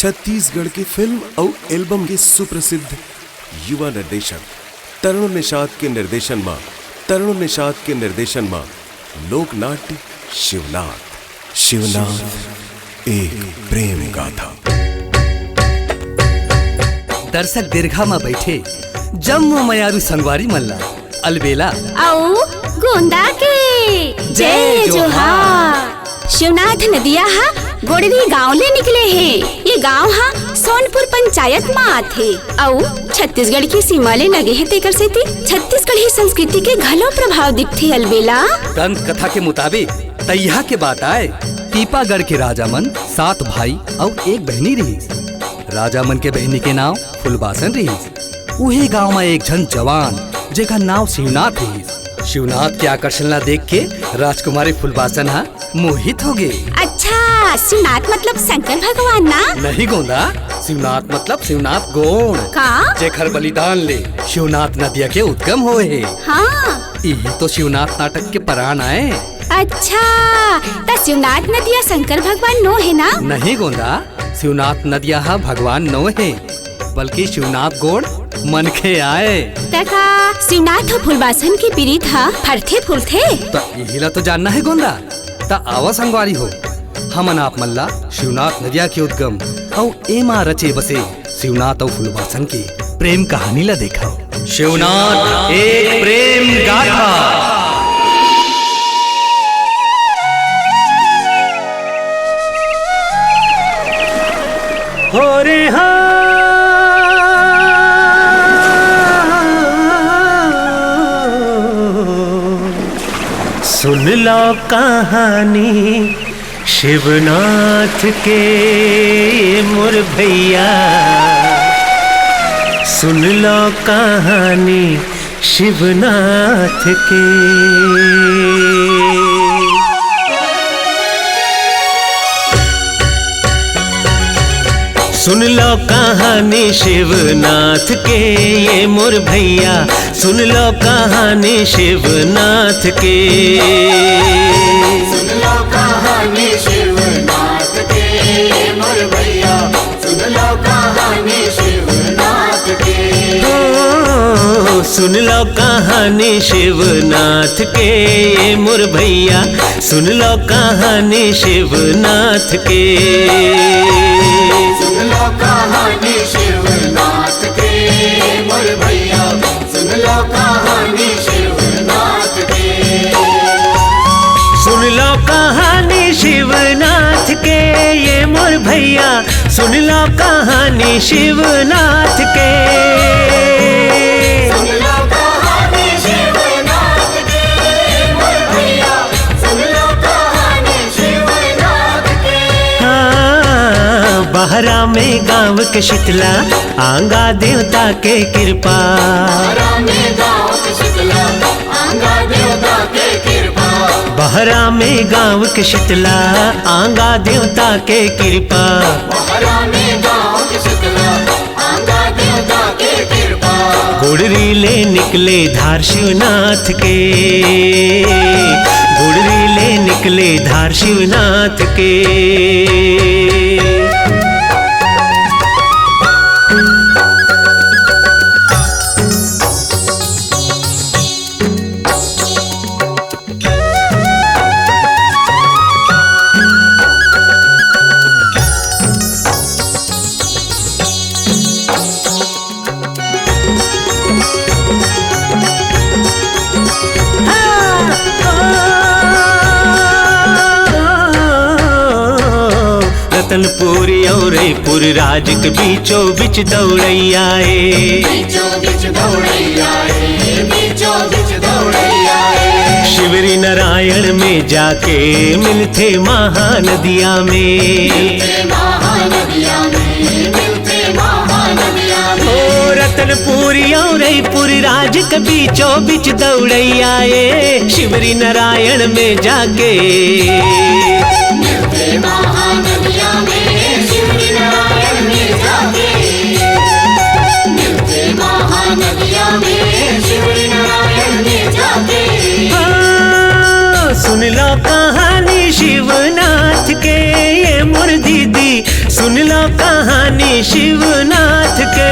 छत्तीसगढ़ के फिल्म और एल्बम के सुप्रसिद्ध युवा निर्देशक तरुण निषाद के निर्देशन में लोक नाट्य शिवनाथ एक प्रेम गाथा। दर्शक दीर्घा में बैठे जम्मू मयारू संगवारी मल्ला अलबेला आओ गोंदा के जय जोहार। शिवनाथ नदिया हा गोड़वी गांव ले निकले हैं। ये गांव हा सोनपुर पंचायत में आथे और छत्तीसगढ़ की सीमा ले लगे है। तेकर से छत्तीसगढ़ी संस्कृति के घलो प्रभाव दिखथे अलबेला। दंत कथा के मुताबिक तैया के बात आए पीपागढ़ के राजा मन 7 भाई और 1 बहनी रही। राजा मन के बहनी के नाम फुलबासन रही। उही गांव में एक जन जवान जेका नाम शिवनाथ रही। शिवनाथ के आकर्षण ला देख के राजकुमारी फुलबासन हा मोहित हो गए। अच्छा, शिवनाथ मतलब शंकर भगवान ना? नहीं गोंदा, शिवनाथ मतलब शिवनाथ गौड़ का जेखर बलिदान ले शिवनाथ नदिया के उद्गम हुए है। हाँ, यही तो शिवनाथ नाटक के प्राण आए। अच्छा, तो शिवनाथ नदिया शंकर भगवान नो है ना? नहीं गोंदा, शिवनाथ नदिया हा भगवान नो है बल्कि शिवनाथ गौड़ मनखे आए। तका शिवनाथ और फुलबासन की पीड़ी था फरथे फूलथे। तो यही ला तो जानना है गोंदा। ता आवा संगवारी हो हमन आप मल्ला शिवनाथ नदिया के उद्गम और एमा रचे बसे शिवनाथ और फुलबासन की प्रेम कहानी ला देखा। शिवनाथ एक प्रेम गाथा। हो रे हाँ सुन लो कहानी शिवनाथ के मोर भैया। सुन लो कहानी शिवनाथ के। सुन लो कहानी शिवनाथ के ये मोर भैया। सुन लो कहानी शिवनाथ के। सुन लो कहानी शिवनाथ के ये मोर भैया। सुन लो कहानी शिवनाथ के। सुन लो कहानी शिवनाथ के ये मोर भैया। सुन लो कहानी शिवनाथ के। सुन लो कहानी शिवनाथ के मोर भैया। सुन लो कहानी शिवनाथ के। सुन लो कहानी शिवनाथ के ये मोर भैया। सुन लो कहानी शिवनाथ के। सुन लो कहानी शिवनाथ के मोर भैया। सुन लो कहानी शिवनाथ के। हाँ, बहरा में गाँव के शीतला आंगा देवता के कृपा। बहरा में गाँव के शीतला आंगा देवता के कृपा। बहरा में गाँव के शीतला आंगा देवता के कृपा। बहरा में गाँव के शीतला आंगा देवता के कृपा। गुड़री ले निकले धार शिवनाथ के। गुड़री ले निकले धार शिवनाथ के। रतनपुरी और पुर राज के बीचों बिच दौड़ैया बीचों बिच दौड़ैया बीचों बिच दौड़ैया। शिवरी नारायण में जाके मिलते महानदिया में। महानदिया में मिलते महानदिया में। ओ रतनपुरी और पुर राज के बीचों बिच दौड़ैया शिवरी नारायण में जाके मिलते महानदिया में। शिवरी नारायण में जाके मिलते महानदिया में। शिवरी नारायण में जाके। सुन लो कहानी शिवनाथ के ये मोर दीदी। सुन लो कहानी शिवनाथ के।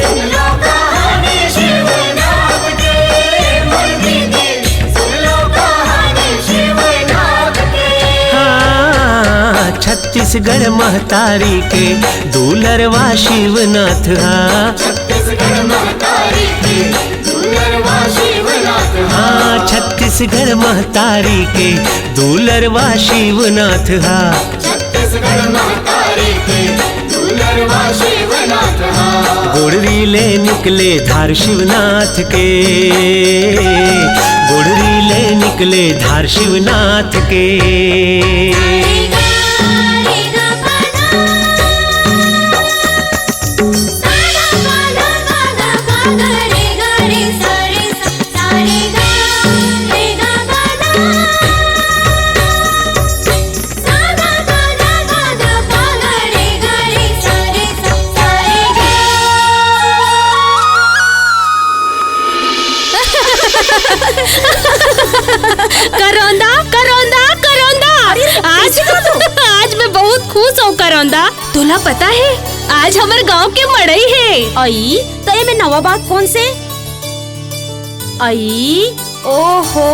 सुन लो कहानी शिवनाथ के, मोर दीदी सुन लो कहानी शिवनाथ के। हाँ, छत्तीसगढ़ महतारी के दूलरवा शिवनाथ। छत्तीसगढ़ महतारी के दूलरवा शिवनाथ। छत्तीसगढ़ महतारी के दूलरवा शिवनाथ। छत्तीसगढ़ महतारी के दूलरवा शिवनाथ। गोड़री ले निकले धार शिवनाथ के, गोड़री ले निकले धार शिवनाथ के। करौंदा करौंदा करौंदा, आज मैं बहुत खुश हूँ करौंदा। तोला पता है आज हमारे गांव के मड़ई है। आई तो ये में नवा बात कौन से आई? ओहो,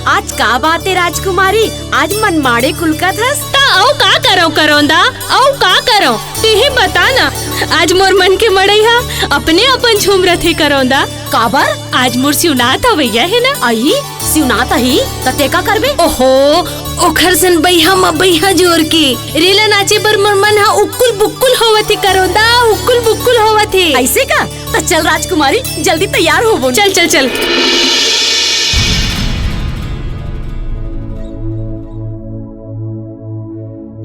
आज का बात है राजकुमारी? आज मनमाड़े कुल का थस ता औ का करो करौंदा, औ का करो तू ही बता ना। आज मोर मन के मड़ई हा अपने अपन झूम रथे करौंदा। काबर? आज मोर शिवनाथ भैया है ना। आई शिवनाथ ही तते का करबे? ओहो, ओखर सन बैहा म बैहा जोर के रेला नाचे बर मोर मन हा उक्कुल बुक्कुल होवत है करौंदा, उक्कुल बुक्कुल होवत है। ऐसे का? तो चल राजकुमारी जल्दी तैयार होबो। चल चल चल।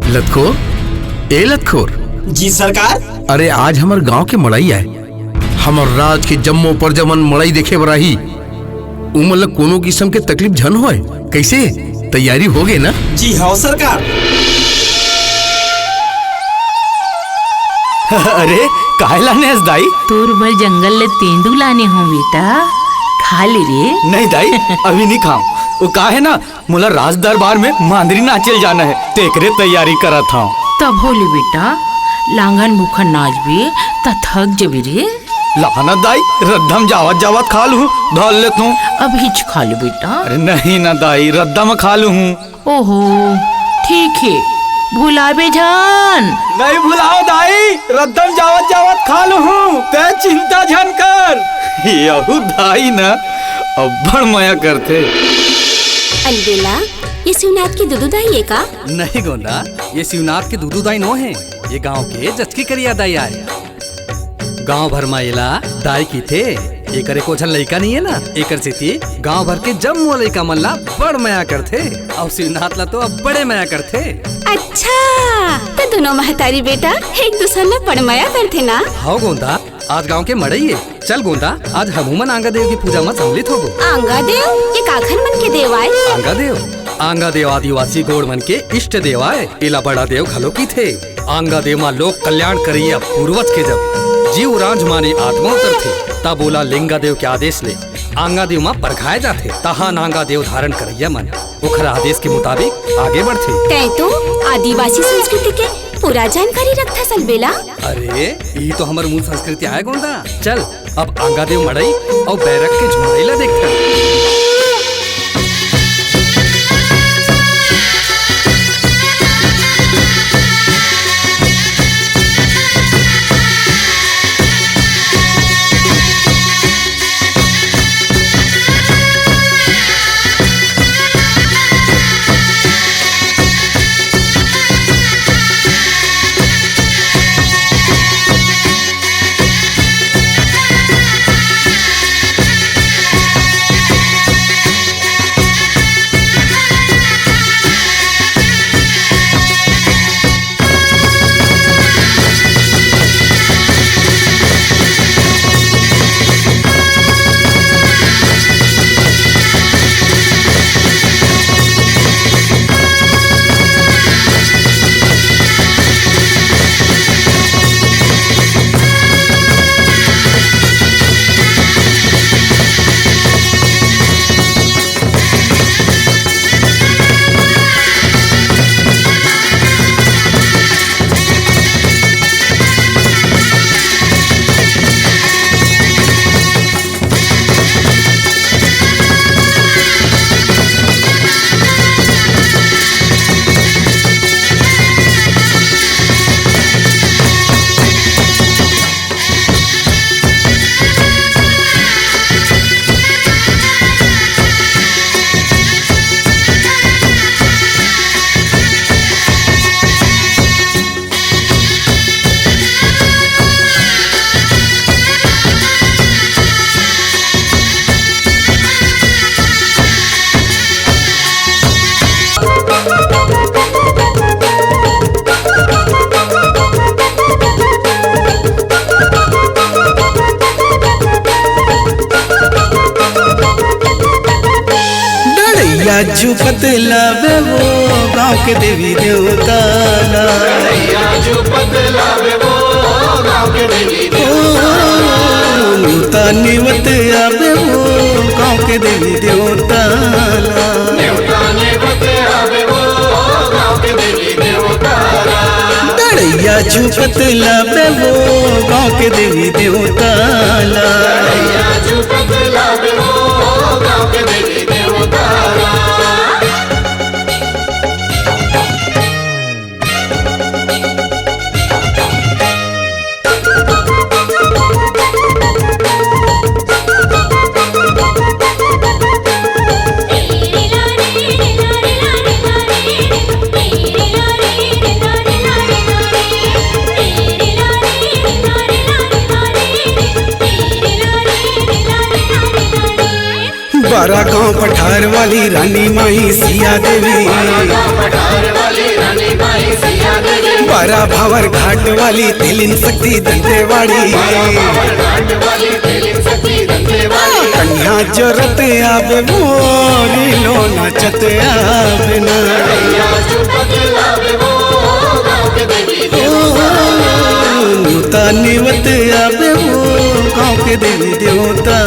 लतखोर, ए लतखोर। जी सरकार। अरे आज हमार गांव के मड़ई आए, हमार राज के जम्मो पर जमन मड़ई देखे बराही। मतलब कोनो किस्म के तकलीफ झन होए, कैसे तैयारी हो गए ना? जी हाँ सरकार। अरे काहे लाने हस दाई? तोर भर जंगल ले तेंदू लाने हो बेटा, खा ले रे। नहीं दाई, अभी नहीं खाऊं। वो का है ना, मोला राज दरबार में मांदरी नाचल जाना है, तेकरे तैयारी करत हूँ। तब होली बेटा, लांगन मुखन नाच भी त थक जबी रे। लाना दाई, रद्दम जावत जावत खा लूं, धोल ले तू। अब हिच खा लो बेटा। अरे नहीं ना दाई, रद्दम खा लूं। ओहो ठीक है, भुलाबे जान। नहीं भुलाओ दाई, रद्दम जावत जावत खा लूं, ते चिंता झन कर। यहू दाई ना अब्बड़ माया करते। अलबेला, ये शिवनाथ की दुदू दाई है का? नहीं गोंदा, ये शिवनाथ के दूधू दाई नो है, ये गांव के जचकी करिया दाई आए। गांव भर में एला दाई की थे, एकर एको झन लइका नहीं है ना, एकर सेती गांव भर के जम्मो लइका मन ला बड़ माया करथे, और शिवनाथ ला तो अब बड़े माया करथे। अच्छा, तो दोनों महतारी बेटा एक दूसरे ला बड़ माया करथे ना? हाँ गोंदा, आज गांव के मड़ई है। चल गोंदा, आज हमूमन आंगा देव की पूजा में सम्मिलित होगो। आंगा देव? ये काखन मन के देव आए? आंगा देव आदिवासी गोड़ मन के इष्ट देव आए। इला बड़ा देव खलो की थे। आंगा देव माँ लोक कल्याण करिया पूर्वज के जब जीव राज माने आत्मा उतर थे, तब बोला लिंगा देव के आदेश ले आंगा देव माँ परखाए जाते, तहा नांगा देव धारण करैया मन ओखर आदेश के मुताबिक आगे बढ़ते। तै तो आदिवासी संस्कृति के पूरा जानकारी रखता सलबेला। अरे ये तो हमारे मूल संस्कृति आए गोंदा। चल अब आंगा देव मड़ई और बैरक के झुमरई ला देखते। झुपत लावे वो गाँव के देवी देवता न्यूता निवत आवे वो गाँव के देवी देवता दड़ैया झुपत लावे वो गाँव के देवी देवता बारा गाँव पठार वाली रानी माई सिया देवी बारा भावर घाट वाली तेलिन शक्ति दंतेवाड़ी कन्या जरत आवे मोरी लो नाचत आवे ना न्यूता निवत आवे वो गाँव के देवी देवता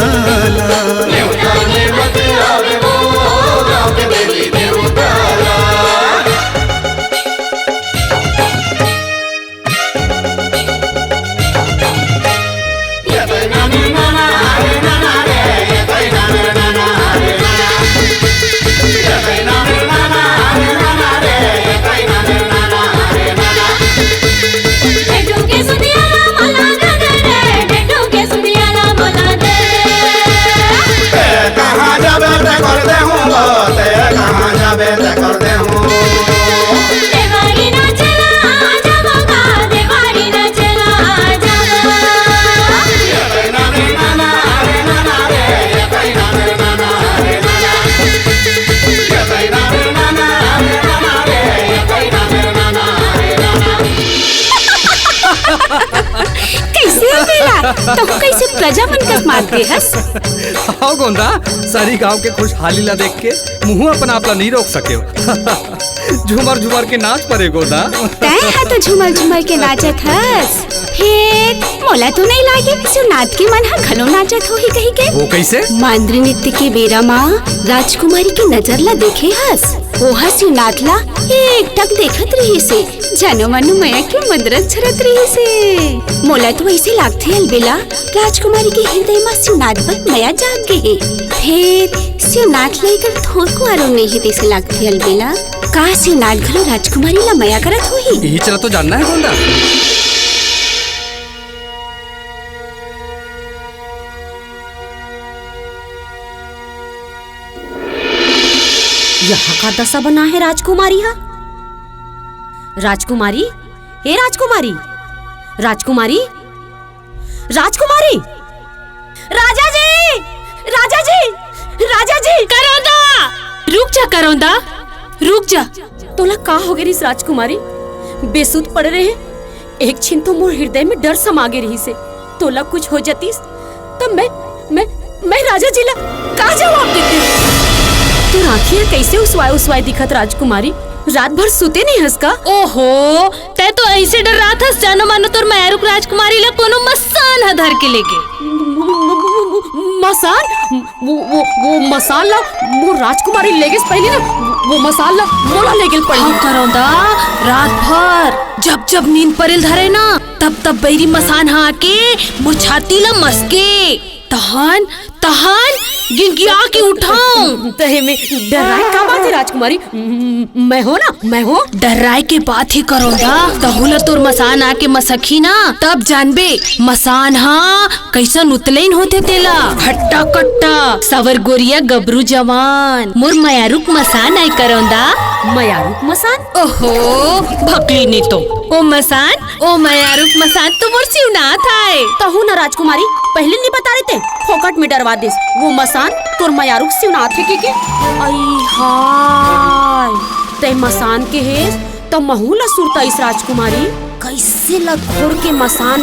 तो कैसे प्रजा मन का मारते हस? हाँ गोंदा, सारी गांव के खुशहाली ला देख के मुँह अपना आपला नहीं रोक सके। झूमर झूमर के नाच पड़े गोंदा। तय है तो झूमर झूमर के नाचत हस। फिर मोला तो नहीं लागे सुनात के मन हा घलो नाचत हो ही कहीं के। वो कैसे? मांद्री नृत्य के बेरा माँ राजकुमारी की नजर ला देखे हस। ओहा सुनात ला एक टक देखत रही से जानो मानो मया के मदरस छरत रही से। मोला तो ऐसे लागथे अलबेला राजकुमारी के हृदय में सुनात पर मया जाग गए। फिर सुनात लेकर थोर को आरो नहीं देसे लागथे अलबेला का सुनात घलो राजकुमारी ला मया करत होही। यही चला तो जानना है गोंदा। यहाँ का दशा बना है राजकुमारी। हा राजकुमारी, हे राजकुमारी, राजकुमारी, राजकुमारी, राजा जी, राजा जी, राजा जी। करौंदा, रुक जा करौंदा, रुक जा। तोला का हो गई इस राजकुमारी? बेसुध पड़ रहे हैं। एक छिन तो मोर हृदय में डर समागे रही से। तोला कुछ हो जातीस तब मैं राजा जी ला का जवाब देती? तू आँखियाँ कैसे उसवाए दिखत राजकुमारी? रात भर सुते नहीं हंस का? ओहो, तै तो ऐसे डर रहा था जानो मानो तोर मैरुक राजकुमारी ला कोनो मसान हा धर के लेके। मसान? वो मसान ला वो राजकुमारी लेगे पहले ना वो मसान ला मोला लेगे पहले। हाँ करौंदा, रात भर जब नींद परेल धरे ना तब बैरी मसान हा आके मोर छाती ला मस्के तहन गिंगिया के उठाऊं। तहे में डराए का बात है राजकुमारी? मैं हो ना, मैं हो। डराए के बात ही करौंदा। तहुला तोर मसान आके मसखी ना तब जानबे मसान हाँ कैसन उतलेन होते तेला। हट्टा कट्टा सवर गोरिया गबरू जवान मोर मयारुक मसान आई करौंदा। मयारुक मसान? ओहो भकली नहीं तो ओ मसान ओ मयारुक मसान तो मोर सिवनाथ आए। तहु ना राजकुमारी पहले नहीं बता रहे थे फोकट में डरवा देस। वो मसान तोर मयारुक सिवनाथ है के? आई हाय ते मसान के हेस तो महूला सुरता इस राजकुमारी। कैसे लखोड़ के मसान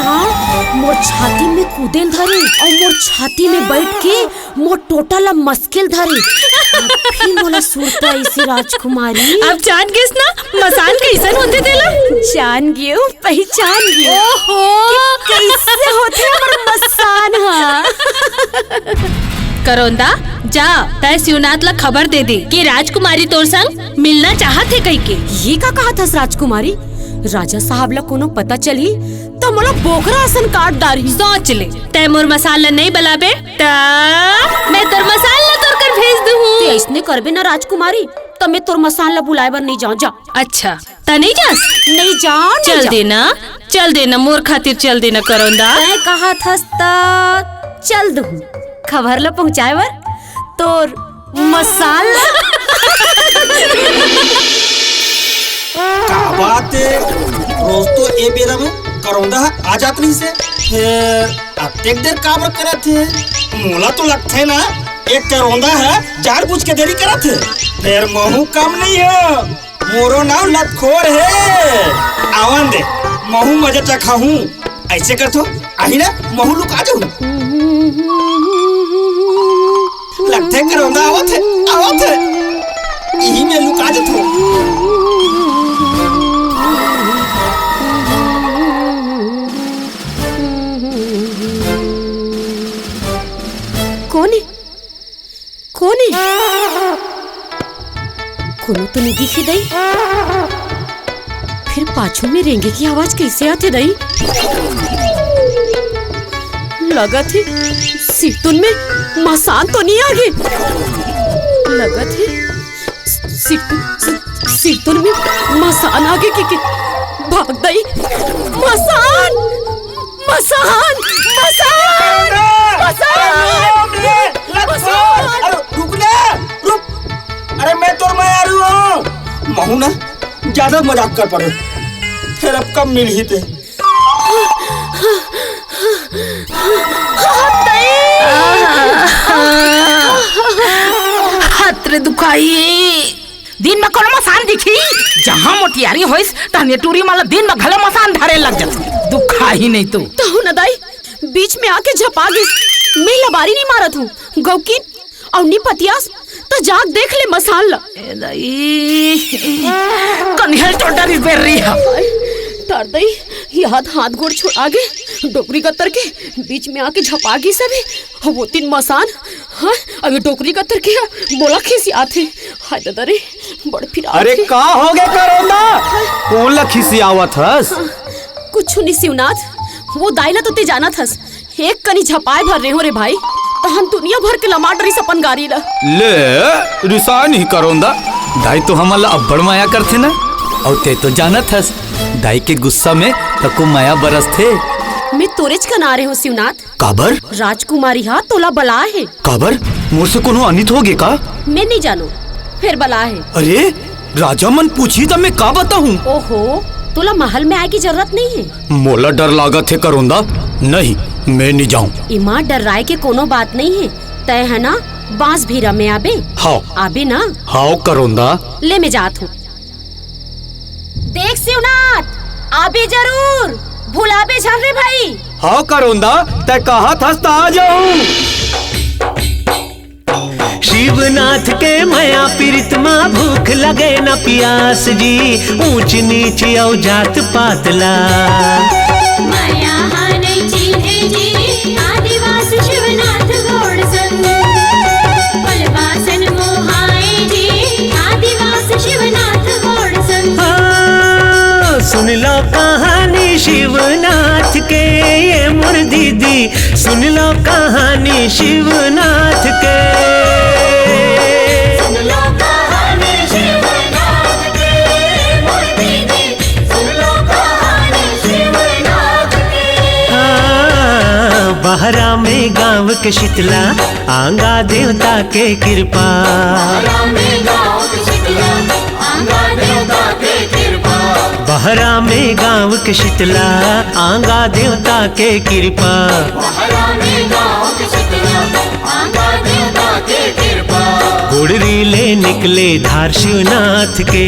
मोर छाती में कूदेल धरे और मोर छाती में बैठ के मोर टोटल मस्किल धरे। फिर मोला सुरता इसी राजकुमारी। अब जान गिस ना मसान कैसन होते तेला? जान गियो, पहचान गियो। ओहो कैसे होते हमर मसान करोंदा जा तय शिवनाथ ला खबर दे दे कि राजकुमारी तोर संग मिलना चाहत है कई के। ये का कहा था राजकुमारी? राजा साहब ला कोनो पता चली तो मोला बोकरा असन काट डारी। सोच ले तय मोर मसाला नहीं बलाबे ता मैं तोर मसाला तोर कर भेज दूँ। ते ऐसने करबे ना राजकुमारी तो मैं तोर मसाला बुलाए बर नहीं जाऊँ। जा अच्छा ता नहीं जा? नहीं जाओ। चल देना मोर खातिर चल देना करोंदा। मैं कहा था चल दूँ खबर ला पहुँचाए बर तोर मसाला। का बात है, रोज तो ए बेरा में करौंदा आ जात नहीं से अतेक देर काबर करत है? मोला तो लगता है ना एक करौंदा है जार पूछ के देरी करत है। फिर महू कम नहीं है, मोरो नाम लतखोर है। आवन दे महू मजा चखाहूं। ऐसे करथो आही ना महू लुका जाऊं। लगता है करौंदा आवत है यही में लुका जाथो। कौन है? कोनो तो नहीं दिखी दई। फिर पाछू में रेंगे की आवाज कैसे आती दई? लगत है सिरतुन में मसान तो नहीं आगे। लगत है सिरतुन में मसान आगे की भाग दई। मसान मसान मसान अरे मैं तो महू ना ज्यादा मजाक कर पड़े। फिर अब कब मिल ही थे। हाथ दुखाई दिन में कोनो मसान दिखी जहाँ मोटियारी होइस तहने टूरी माला दिन में घले मसान धरे लग जाती। दुखा ही नहीं तो न दाई बीच में आके झपा गई। मैं लबारी नहीं मारत हूँ गौकी और नी पतियास तो जाग देख ले मसान ला। कन्हल तो डरी बेर रही है। तार दई याद हाथ गोड़ छोड़ आगे डोकरी कतर के बीच में आके झपा गई सभी। वो तीन मसान हाँ अभी डोकरी कतर के बोला खिसी आते। हाय दादा रे बड़ फिर। अरे का हो गया करौंदा? कौन ला खिसी आवत हस? कुछ नहीं शिवनाथ वो दाइला तो ते जाना थस एक कनी झपाए भर रहे हो रे भाई। तो हम दुनिया भर के लमाट रही सपन गारी ला। ले रिसा नहीं करौंदा दाई तो हमला अब्बड़ माया करथे ना। और ते तो जानत हस दाई के गुस्सा में तको माया बरस थे। मैं तोरेज कना रहे हूँ शिवनाथ। काबर? राजकुमारी हा तोला बला है। काबर? मोर से कोनो अनित हो गे का? मैं नहीं जानू फिर बला है। अरे राजा मन पूछी तो मैं का बताऊं? ओहो तोला महल में आए की जरूरत नहीं है। मोला डर लागत है करौंदा। नहीं मैं नहीं जाऊं। इमा डर राय के कोनो बात नहीं है। तय है ना बांस भीरा में आबे। हाँ आबे ना। हाँ करौंदा ले मैं जात हूँ। देख शिवनाथ आबे जरूर भुलाबे झर रे भाई। हाँ करौंदा तय कहा था आ जाऊं। शिवनाथ के माया पीरित माँ भूख लगे न प्यास जी। ऊंच नीच औ जात पातला माया हाने चीन्हे जी आदिवास शिवनाथ गोड़ संग पलवासन मोहाए जी आदिवास शिवनाथ गोड़ संग। सुन लो कहानी शिवनाथ के ये मोर दीदी। सुन लो कहानी शिवनाथ के। बहरा में गाँव के शीतला आंगा देवता के कृपा। बहरा में गाँव के शीतला आंगा देवता के कृपा। गुड़री ले निकले धार शिवनाथ के।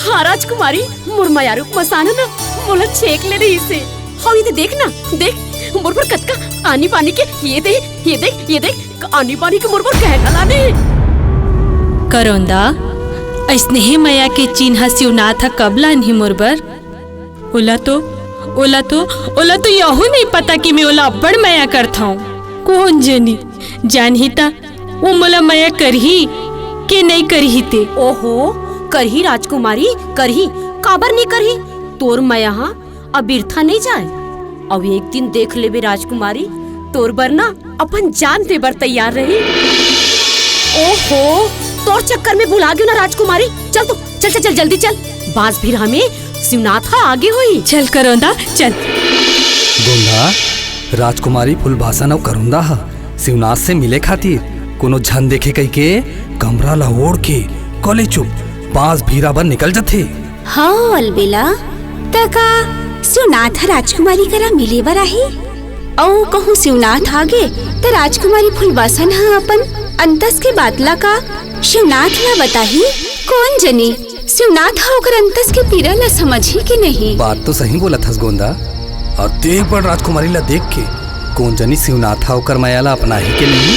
हाँ राजकुमारी, मुरमयारू मसाना ना मोला छेक ले रही से। हाँ ये देख ना, देख मोर पर कतका आनी पानी के, ये देख आनी पानी के मोर पर कहना लाने। करौंदा, ऐसने ही मैया के चिन्ह शिवनाथ कब लानी मोर बर? ओला तो यहू नहीं पता कि मैं ओला अब्बड़ माया करता हूँ। कौन जनी जानही ता वो मोला माया करही के नहीं करही ते। ओहो करही राजकुमारी, करही काबर नहीं करही। तोर माया हाँ अब बिरथा नहीं जाए। अब एक दिन देख लेबे राजकुमारी, तोर बर ना अपन जान दे बर तैयार रही। ओहो तोर चक्कर में भुला गयो ना राजकुमारी। चल तो चल जल्दी चल, बांस भी हमें शिवनाथ आगे हुई। चल करौंदा चल। गोंदा, राजकुमारी फुलबासन और करुंदा हा शिवनाथ से मिले खातिर कोनो झन देखे कई के कमरा ला ओढ़ के कले चुप बांस भीरा बर निकल जाते। हाँ अलबेला, तका शिवनाथ राजकुमारी करा मिले बर आही। औ कहूँ शिवनाथ आगे त राजकुमारी फुलबासन हा अपन अंतस के बातला का शिवनाथ ला बताही। कौन जनी शिवनाथ हा ओकर अंतस के पीरा ला समझी कि नहीं। बात तो सही बोला थस गोंदा, और देख बड़ राजकुमारी ला देख के कौन जनी शिवनाथ हा ओकर माया ला अपना ही के नहीं।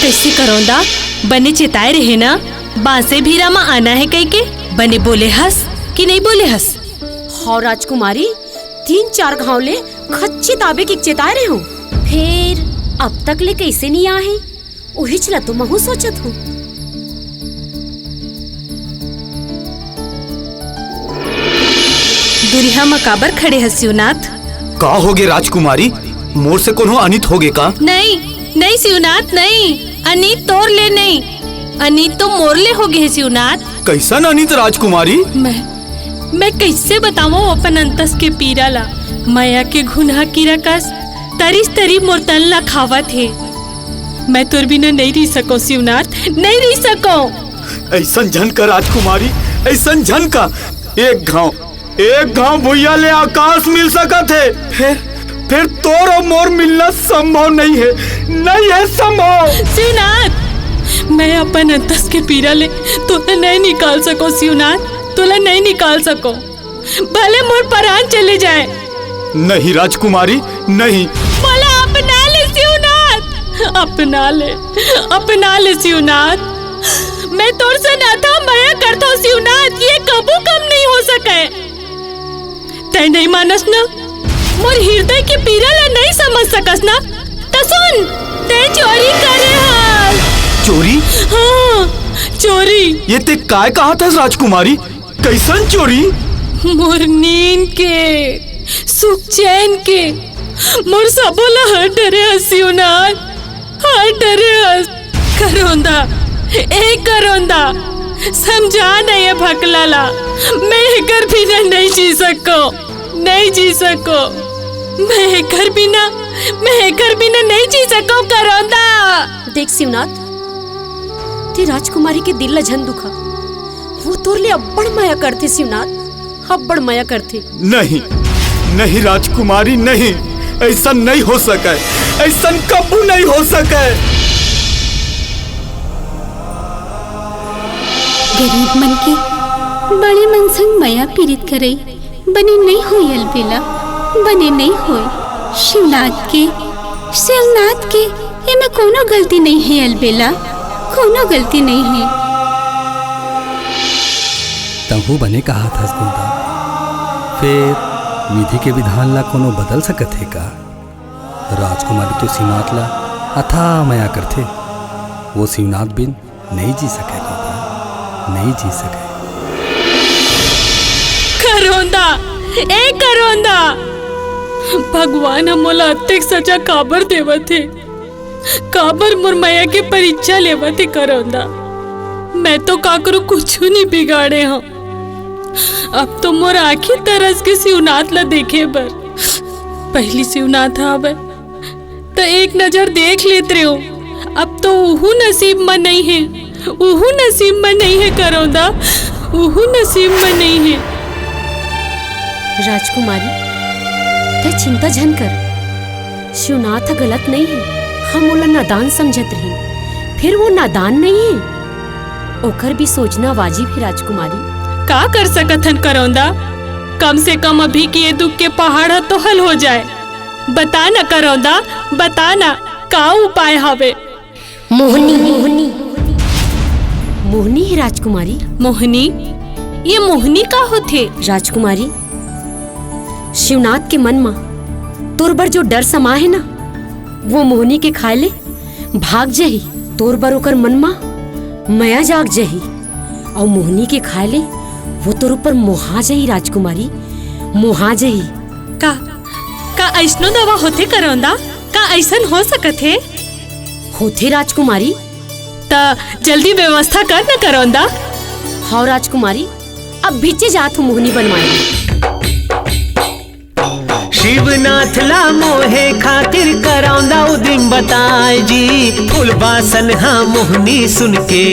कैसे करौंदा, बने चेताए रहे ना बांसे भीरा में आना है कई के। बने बोले हस कि नहीं बोले हस? हाँ राजकुमारी, 3-4 घाव ले खच्ची ताबे की चेताए रहे हो। फिर अब तक ले कैसे नहीं आए? वही चला तो महू सोचत हूँ। दुरिहा मकाबर खड़े है शिवनाथ। का होगे राजकुमारी, मोर से कोनो अनित होगे का? नहीं शिवनाथ नहीं, अनित तोर ले नहीं, अनित तो मोर ले हो गए शिवनाथ। कैसन अनित राजकुमारी? मैं कैसे बताऊँ अपन अंतस के पीरा ला। माया के घुना की रकस तरी मोर तन ला खावा थे। मैं तोर बिना नहीं रह सको शिवनाथ, नहीं रह सको। ऐसन झन का राजकुमारी, ऐसन झन का एक घाव भुइया ले आकाश मिल सकत है। फिर तोर और मोर मिलना संभव नहीं है संभव। शिवनाथ, मैं अपन अंतस के पीरा ले तोला नहीं निकाल सको शिवनाथ, तोला नहीं निकाल सको, भले मोर प्राण चले जाए। नहीं राजकुमारी नहीं। बोला अपना ले शिवनाथ, अपना ले शिवनाथ। मैं तोर से नाता माया करता हूँ शिवनाथ, ये कबू कम नहीं हो सके। तै नहीं मानस ना, मोर हृदय के पीरा ला नहीं समझ सकस ना, तो सुन, तै चोरी करे हाल। चोरी? हाँ चोरी। ये ते काय कहा था राजकुमारी, कैसन चोरी? मोर नींद के, सुख चैन के, मोर सबोला हर डरे हस शिवनाथ, हर डरे हस। करौंदा समझा नहीं है भकलाला, मैं एकर बिना नहीं जी सको, मैं एकर बिना नहीं जी सको करौंदा। देख शिवनाथ, ते राजकुमारी के दिल ला झन दुखा, वो तोर ले अब्बड़ माया करते शिवनाथ, अब्बड़ माया करते। नहीं राजकुमारी नहीं, ऐसा नहीं हो सके, ऐसा कबू नहीं हो सके। गरीब मन के बड़े मन संग माया पीड़ित करई बने नहीं होई अलबेला, बने नहीं होई। शिवनाथ के ये में कोनो गलती नहीं है अलबेला, कोनो गलती नहीं है। तहु बने कहा था गोंदा, फिर विधि के विधान ला कोनो बदल सकत है का? राजकुमारी तो शिवनाथ ला अथा माया करथे, वो शिवनाथ बिन नहीं जी सके गोंदा, नहीं जी सके। करौंदा, भगवान हमोला अत्यक सजा काबर देवत है, काबर मोर माया के परीक्षा लेवत है करौंदा। मैं तो काकरो कुछ नहीं बिगाड़े हूँ। अब तो मोर आखिर तरस के शिवनाथ ला देखे बर। पहली शिवनाथ आवे तो एक नजर देख लेते हो, अब तो उहू नसीब में नहीं है, उहू नसीब में नहीं है करौंदा, उहू नसीब में नहीं है। राजकुमारी, ते चिंता झन कर, शिवनाथ गलत नहीं है, हम ओला नादान समझत रही, फिर वो नादान नहीं है। ओकर भी सोचना वाजिब है राजकुमारी। का कर सकथन करौंदा? कम से कम अभी के ये दुख के पहाड़ तो हल हो जाए। बता ना करौंदा, बता ना का उपाय हवे? मोहनी मोहनी मोहनी है राजकुमारी। मोहनी? ये मोहनी का होथे? राजकुमारी, शिवनाथ के मन में तोर बर जो डर समा है ना, वो मोहनी के खाए ले भाग जही। तोर बर ओकर मन में माया जाग जही और मोहनी के खाए ले वो तोर ऊपर मोहा जही राजकुमारी, मोहा जही। का ऐसनो दवा होथे करौंदा? का ऐसन हो सकत है? होथे राजकुमारी। ता जल्दी व्यवस्था कर न करौंदा। हाँ राजकुमारी, अब भीचे जात हूँ मोहनी बनवाए। शिवनाथ ला मोहे खातिर करौंदा उदिम बताए जी। फुलबासन हाँ मोहनी सुन के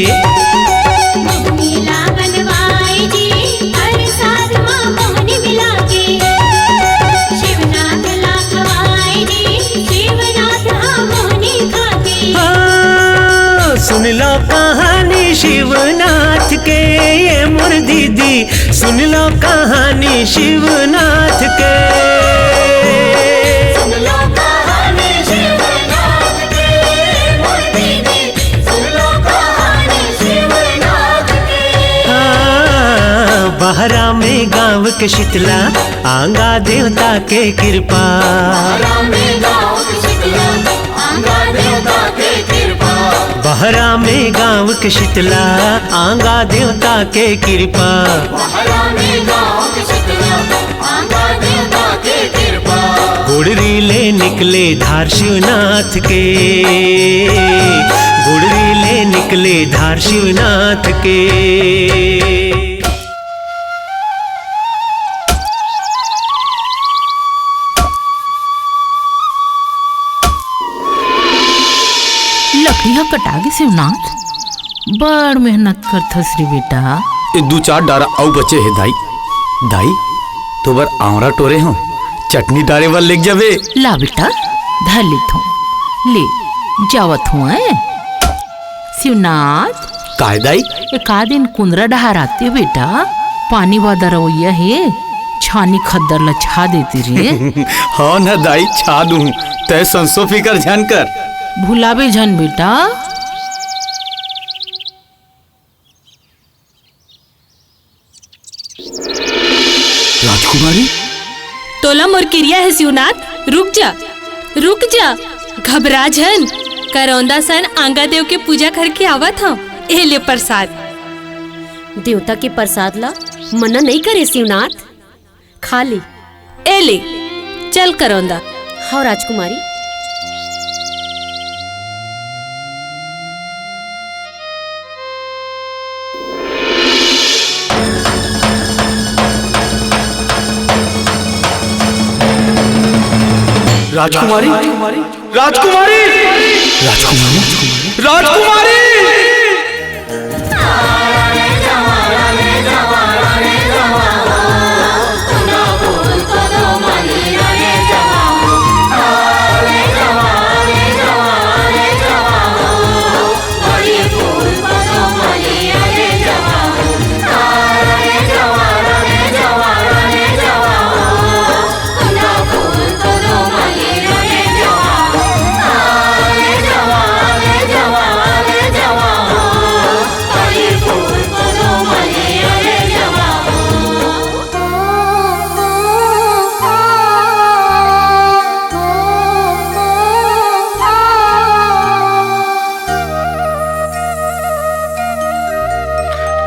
सुन लो कहानी शिवनाथ के, ये मोर दीदी सुन लो कहानी शिवनाथ के। सुन लो कहानी शिवनाथ के, मोर दीदी सुन लो कहानी शिवनाथ के। हाँ, बहरा में गाँव के शीतला आंगा देवता के कृपा। बहरा में गाँव के शीतला आंगा देवता के कृपा। बहरा में गाँव के शीतला आंगा देवता के कृपा। बहरा में गाँव के शीतला आंगा देवता के कृपा। गुड़री ले निकले धार शिवनाथ के, गुड़री ले निकले धार शिवनाथ के। लकड़िया कटागे शिवनाथ, बड़ मेहनत करथस रे बेटा। ये 2-4 डारा आउ बचे है दाई। दाई तो बर आवरा टोरे हो, चटनी डारे वाल लेग जावे। ला बेटा धर लेत हूँ, ले जावत हूँ। शिवनाथ काय दाई? एक दिन कुंदरा डहार आते बेटा, पानी वादा रवैया है, छानी खद्दर ला छा देती रे। हाँ ना दाई, छा दूं। तय संसो फिकर ध्यान कर, भुलावे जन बेटा। राजकुमारी तोला मोर क्रिया है शिवनाथ, रुक जा रुक जा, घबरा जन। करौंदा सन आंगा देव के पूजा करके आवत हूँ। ए ले प्रसाद। देवता के प्रसाद ला मना नहीं करे शिवनाथ, खा ले। ए ले चल करौंदा। हाँ राजकुमारी। राजकुमारी राजकुमारी राजकुमारी राजकुमारी।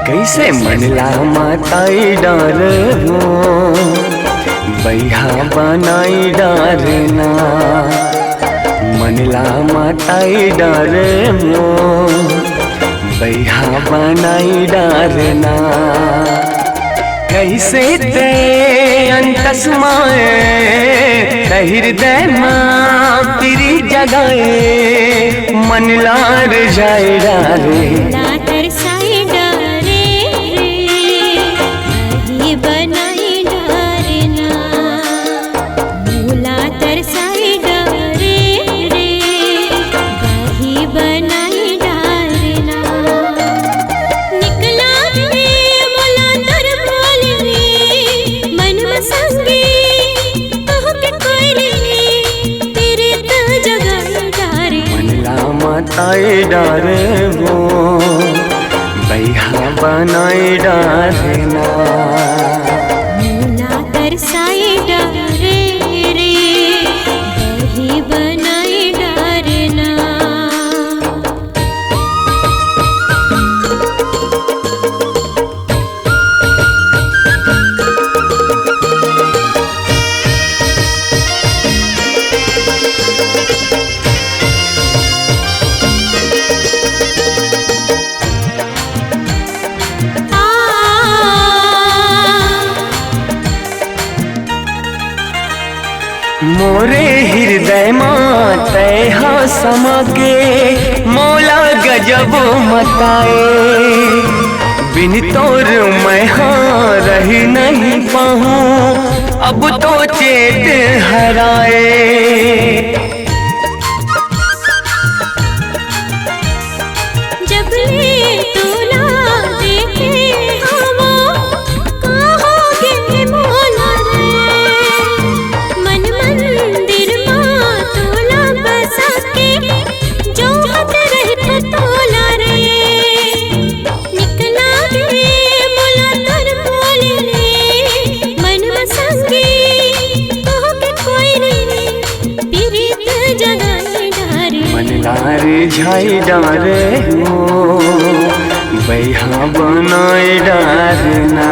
कैसे मनला माताई डार हो, बैहा बनाई डारना। मनला माताई डार हो, बैहा बनाई डारना। कैसे ते अंतस्माए हृदय माँ तेरी जगाए, मन लार जाए डारे। तरसाए डारे वो बैहा बनाए डारना। मुला तरसाए डारे रे बही बनाए डारना। मोरे हृदय मां तैहा समगे मौला गजब मताए। बिन तोर मैं हाँ रह नहीं पाऊँ अब तो चेत हराए। जब ले तोला देखे हवा कहोगे मोला रे। मन मंदिर मां तोला बसा के जो हत रहता तोला रे। निकला गे मोला तर बोले रे मन बसंगे कहो के कोई नहीं पीरित जगाए डारे। मन लार झाई डारे हो बैहा बनाए डारना।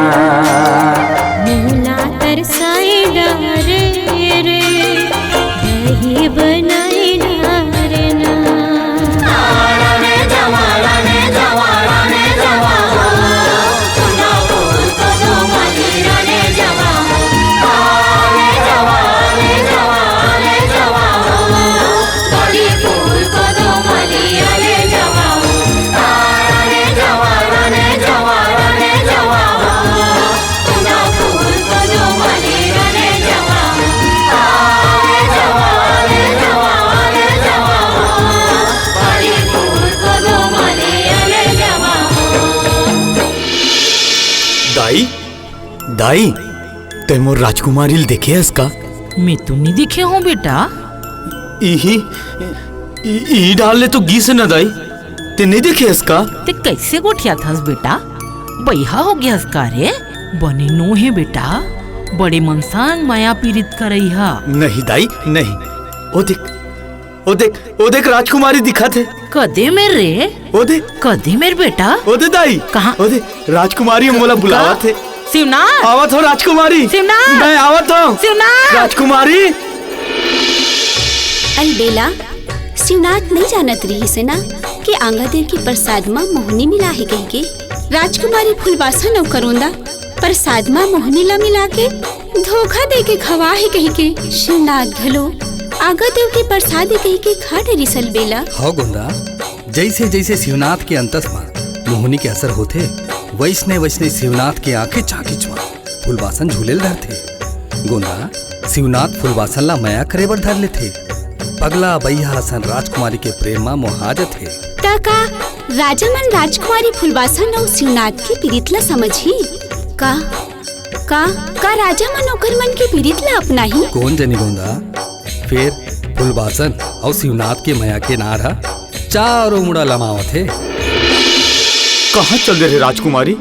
मुला तरसाए डारे रे बही बनाए डारना। रे जवाला ने जवाला ने जवा हो कुंडा फूल को दो मलिया ने जवा हो। रे जवाले जवाले जवा हो बड़ी फूल को दो मलिया ने जवा हो। रे जवाला ने जवाला ने जवा हो कुंडा फूल को दो मलिया ने जवा हो। रे जवाले जवाले जवा हो बड़ी फूल को दो मलिया ने जवा हो। दाई दाई ते मोर राजकुमारी देखे इसका? मैं तो नहीं देखे हूँ बेटा। ई डाल ले तो गी से न दाई ते नहीं देखे इसका? ते कैसे गोठिया था बेटा? बैहा हो गया इसका रे। बने नो है बेटा बड़े मनसांग माया पीड़ित करई हा। नहीं दाई नहीं। ओ देख ओ देख ओ देख राजकुमारी दिखा थे। कदे मेरे रे? ओ देख कदे मेरे बेटा? ओ दे दाई कहाँ? ओ देख राजकुमारी मोला बुलावा थे। शिवनाथ आवत हो राजकुमारी। शिवनाथ मैं आवत हूँ शिवनाथ। राजकुमारी। अलबेला शिवनाथ नहीं जानत रही से ना कि आंगादेव की प्रसाद माँ मोहनी मिला है कही के। राजकुमारी फुलबासन और करोंदा प्रसाद माँ मोहनी ला मिला के धोखा दे के खवा है कही के। शिवनाथ घलो आंगादेव की प्रसाद कही के खा डरी सलबेला। हाँ गोंदा, जैसे जैसे शिवनाथ के अंतस में मोहनी के असर होते वैसने वैसने शिवनाथ के आंखें चाकीच में फुलबासन झूले रहते। गोंदा शिवनाथ फुलबासन ला माया करे बर धर लेते। पगला बैहा सन राजकुमारी के प्रेम में मोहाजत है। का राजा मन राजकुमारी फुलबासन और शिवनाथ की पीड़ित ला समझी का राजा मन ओकर मन के पीड़ित ला अपना ही। कौन जनी गोंदा? फिर फुलबासन और शिवनाथ के माया के नारा चारों मुड़ा लमावत है। कहाँ चल दे रहे राजकुमारी?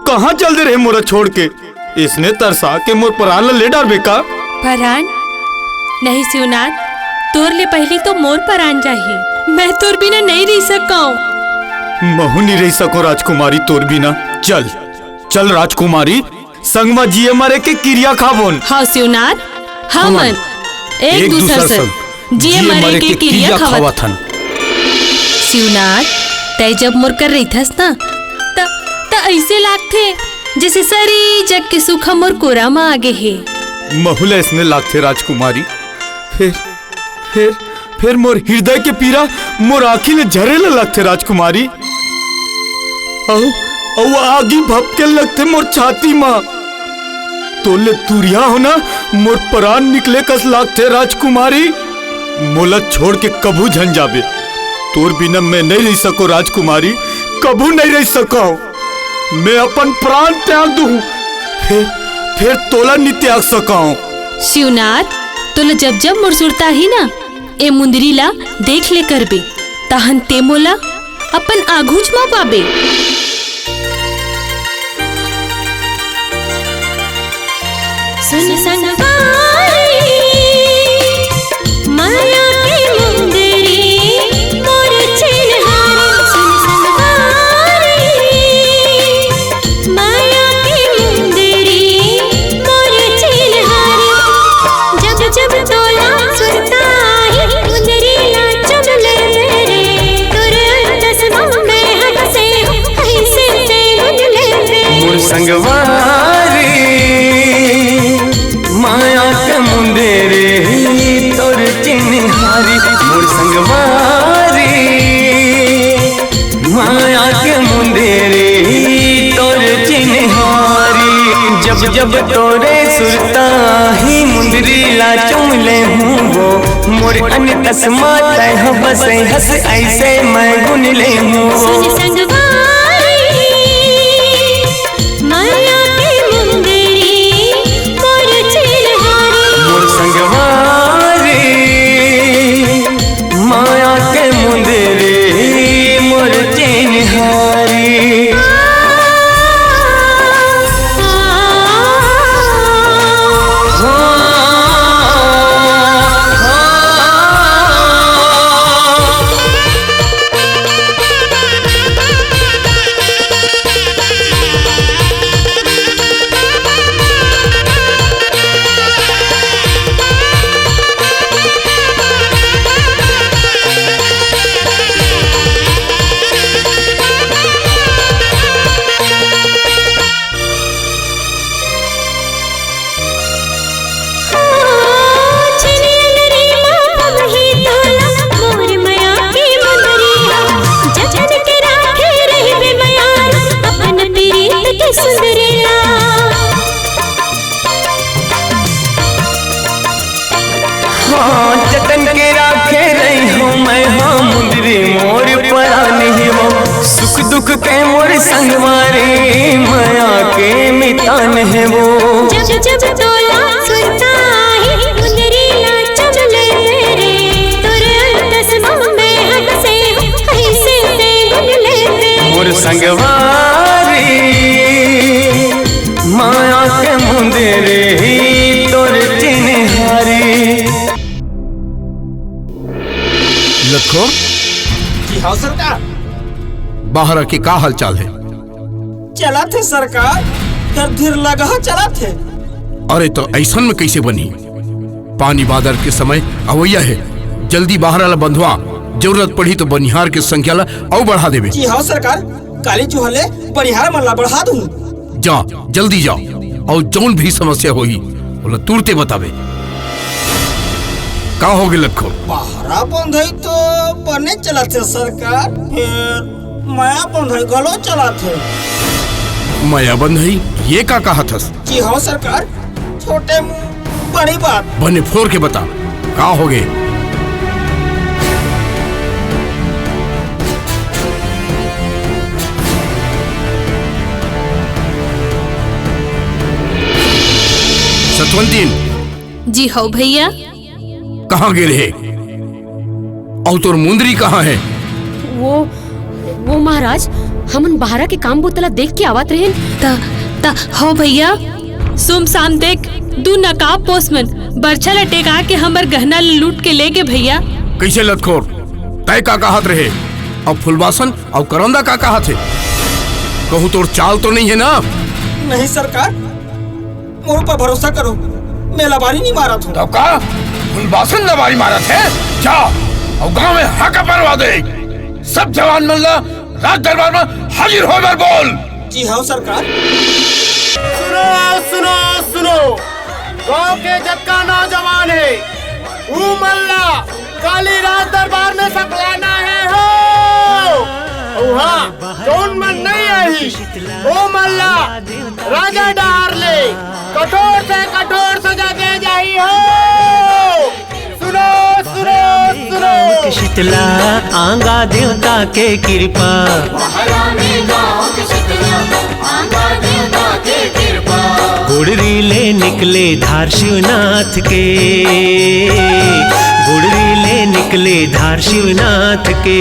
कहाँ चल दे रहे मोरा छोड़ के? इसने तरसा के मोर परान ला ले डाल बेका। परान नहीं शिवनाथ, तोर ले पहली तो मोर परान चाहिए। मैं तोर बिना नहीं रह सकाऊं। महू नहीं रह सको राजकुमारी तोर बिना। चल चल राजकुमारी संग में जिए मरे के क्रिया खाबोन। हाँ शिवनाथ, हमन एक दूसर से जिए मरे के क्रिया खावत हन। शिवनाथ, तय जब मोर कर रही थस ना त ऐसे लागथे जैसे सारी जग के सुख मोर कोरा में आगे है। महुला इसने लागथे राजकुमारी। फिर मोर हृदय के पीरा मोर आँखी में झरेला लगथे राजकुमारी। औ आगी भपके लगथे मोर छाती में। तोले तुरिया हो ना मोर प्राण निकले कस लागथे राजकुमारी। मोला छोड़ के कभू झन जाबे। तोर बिना मैं नहीं रह सको राजकुमारी, कभू नहीं रह सको। मैं अपन प्राण त्याग दूं, फिर तोला नहीं त्याग सकाऊं। शिवनाथ, तोला जब जब मोर सुरता ही ना ए मुंदरी ला देख ले करबे तहन ते मोला अपन आघूच मा पाबे। सुन संगवारी माया के मुंदरी मोर चिन्हारी। सुन संगवारी माया के मुंदरी मोर चिन्हारी। जब जब तोला सुनता ही मुंदरी ला चुमले रे तोर तस्मा में हंसे ऐसे से गुजले रे। मोर संगवारी माया के मुंदेरे तोर चिन्हारी। मोर संगवारी माया के मुंदेरे तोर चिन्हारी। जब जब तोरे सुरता ही मुंदरी ला चुमले हूँ वो मोर अन तस्मा तय बसे हंस ऐसे मैं गुन ले हूँ। सुन संगवारी माया के मुंदरी मोर चिन्हारी। मोर संगवारी माया के मुंदरी मोर चिन्हारी। जतन के राखे रही हूँ मैं हाँ मुंदरी मोर परान ही वो। सुख दुख के मोर संगवारी माया के मितान है वो। जब जब तोला सुनता ही मुंदरी ला चुमले रे तोर तस्मा में हंसे ऐसे से गुजले रे। मोर संगवारी माया के मुंदरी तोर चिन्हारी। लखो जी हाँ सरकार। बाहर के का हाल चाल है? चला थे सरकार, धीर धीर लगा चला थे। अरे तो ऐसन में कैसे बनी? पानी बादल के समय अवैया है, जल्दी बाहर वाला बंधवा। जरूरत पड़ी तो बनिहार के संख्या ला और बढ़ा देवे। जी हाँ सरकार, काली चूहले बनिहार मल्ला बढ़ा दूं। जा जल्दी जाओ और जौन भी समस्या होगी बोला तुरते बतावे। का हो गए लखो? पहरा बंधई तो बने चला थे सरकार, फिर माया बंधई गलो चला थे। माया बंधई ये का कहा था? जी हाँ सरकार, छोटे मुंह बड़ी बात। बने फोर के बता का हो गए? सतवंतीन जी हो भैया। कहाँ गिरे है? और तोर मुंदरी कहाँ है? वो महाराज हमन बहारा के काम बोतला देख के आवत रहे ता हो भैया। सुमसाम देख दू नकाब पोस्टमैन बरछा लटेका के हमर गहना लूट के ले गए भैया। कैसे लतखोर? तय का कहत रहे? अब फुलबासन और करौंदा का कहा थे? कहूँ तोर चाल तो नहीं है ना? नहीं सरकार, मोर पर भरोसा करो, मैं लबारी नहीं मारा था। तो का फुलबासन लबारी मारा थे? जा और गांव में हाका परवा दे। सब जवान मल्ला राज दरबार में हाजिर हो बर बोल। जी हाँ सरकार। सुनो सुनो सुनो, गांव के जक्का नौजवान है, वो मल्ला काली राज दरबार में सकलाना है हो। हाँ, कौन मन नहीं आई, ओ मल्ला राजा डार ले कठोर से कठोर सजा दे जाई हो। सुनो सुनो सुनो, शीतला आंगा देवता के कृपा। गुड़री ले निकले धार शिवनाथ के, गुड़री ले निकले धार शिवनाथ के।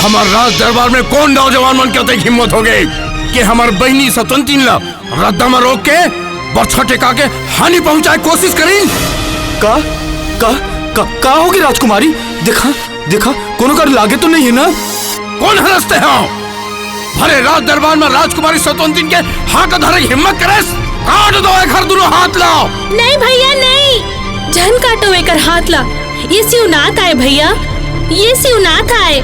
हमार राज दरबार में कौन नौजवान मन के हिम्मत हो गई कि हमार बहनी सतवंती ला रद्दा में रोक के बरछा टेका के हानि पहुंचाए कोशिश करी। का होगी राजकुमारी? देखा कोनो कर लागे तो नहीं है ना? कौन हंसते हो? भरे राज दरबार में राजकुमारी सतवंती के हाथ धरे हिम्मत करे, काट दो एक हर दोनों हाथ लाओ। नहीं भैया नहीं, जन काटो एकर हाथ ला। ये शिवनाथ आए भैया, ये शिवनाथ आए।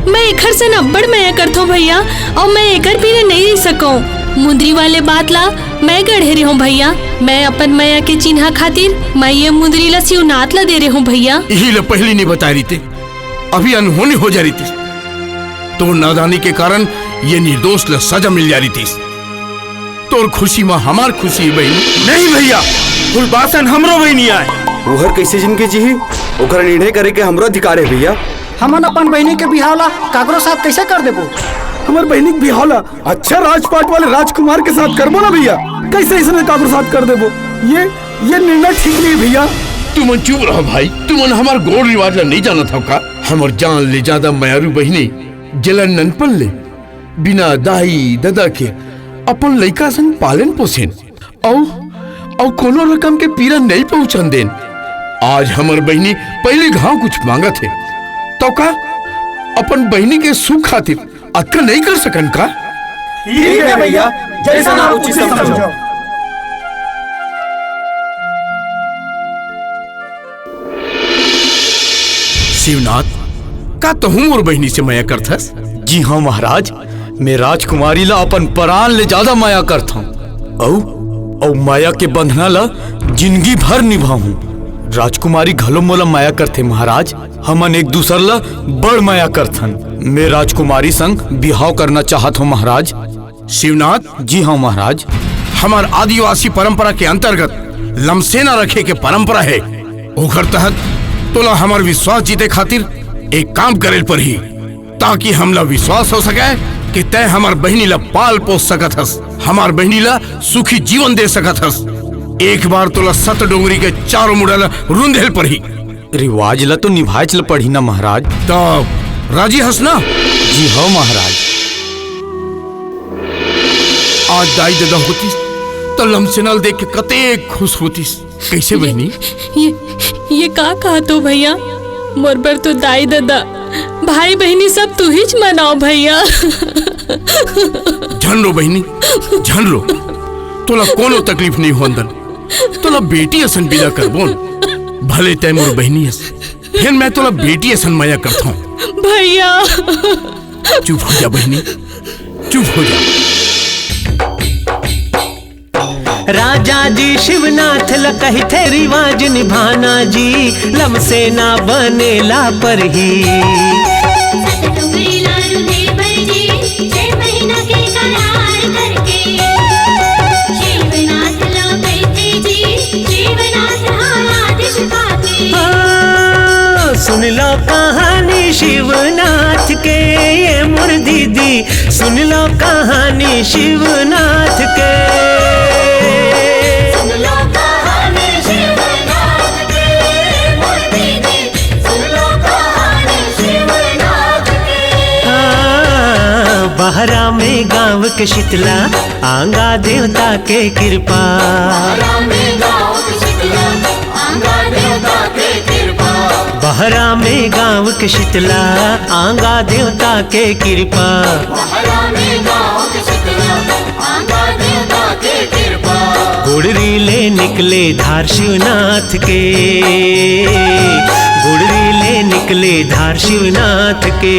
मैं एकर से नब्बड़ मैं करथो भैया, और मैं एकर पीने नहीं रह सकूं। मुंदरी वाले बात ला मैं गढ़े रही हूँ भैया। मैं अपन मैया के चिन्हा खातिर मैं ये मुंदरी ला शिवनाथ ला दे रही हूँ भैया। यही ले पहली नहीं बता रही थी, अभी अनहोनी हो जा रही थी। तो नादानी के कारण ये निर्दोष ला सजा मिल जा रही थी। तोर खुशी में हमार खुशी बहनी। नहीं भैया, फुलबासन हमरो बहनी आए। ओहर कैसे जिनके जी ओकर निर्णय करे के हमरो अधिकार है भैया। हमन अपन बहनी के बिहावला काकरो साथ कैसे कर देबो? हमार बहनी के बिहावला अच्छा राजपाट वाले राजकुमार के साथ करबो ना भैया। कैसे इसने काकरो साथ कर देबो? ये निर्णय ठीक नहीं भैया। तुमन चुप रहो भाई, तुमन हमार गोड़ रिवाज ला नहीं जाना था का? हमार जान ले ज्यादा मयारू बहनी जलन ननपन ले बिना दाई दादा के अपन लइका संग पालन पोषण और कोनो रकम के पीड़ा नहीं पहुंचन देन। आज हमार बहनी पहले घाव कुछ मांगा थे तो का अपन बहनी के सुख खातिर अक्का नहीं कर सकन का? ठीक है भैया, जैसा आप उचित समझो। शिवनाथ का तो हूँ और बहनी से माया करथस? जी हाँ महाराज, मैं राजकुमारी ला अपन प्राण ले ज्यादा माया करता हूँ और माया के बंधना ला जिंदगी भर निभाऊं। राजकुमारी घलो मोला माया करते महाराज, हमन एक दूसर ला बड़ माया करथन। मैं राजकुमारी संग बिहाव करना चाहत हूँ महाराज। शिवनाथ जी हाँ महाराज। हमार आदिवासी परंपरा के अंतर्गत लमसेना रखे के परंपरा है। ओकर तहत तोला हमार विश्वास जीते खातिर एक काम करे पर ही, ताकि हमला विश्वास हो सके कि तय हमार बहनी ला पाल पोस सकत हस, हमार बहनी ला सुखी जीवन दे सकत हस। एक बार तोला सत डोंगरी के चारों मुड़ाला रुंधेल पर ही। रिवाज ला तो निभाए चल पड़ी ना महाराज। तो राजी हस ना? जी हाँ महाराज। आज दाई दादा होती तो लमसेनाल देख के कते खुश होतीस। कैसे बहनी? ये का कहा तो भैया? मोर पर तो दाई दादा भाई बहनी सब तू ही मनाओ भैया। झन रो बहनी झन रो, तोला कोनो तकलीफ नहीं हो अंदर। तोला बेटी असन विदा कर बोल, भले तय मोर बहनी हस, फिर मैं तोला बेटी असन माया करता हूँ भैया। चुप हो जा बहनी, चुप हो जा। राजा जी शिवनाथ लकही थे रिवाज निभाना जी, लमसेना बनेला पर ही। सुन लो कहानी शिवनाथ के ये मोर दीदी, सुन लो कहानी शिवनाथ के। सुन लो कहानी शिवनाथ के मोर दीदी, सुन लो कहानी शिवनाथ के। बहरा में गाँव के शीतला आंगा देवता के कृपा। बहरा में गाँव के शीतला आंगा देवता के कृपा। बहरा में गाँव के शीतला आंगा देवता के कृपा। बहरा में गाँव के शीतला आंगा देवता के कृपा। गुड़री ले निकले धार शिवनाथ के, गुड़री ले निकले धार शिवनाथ के।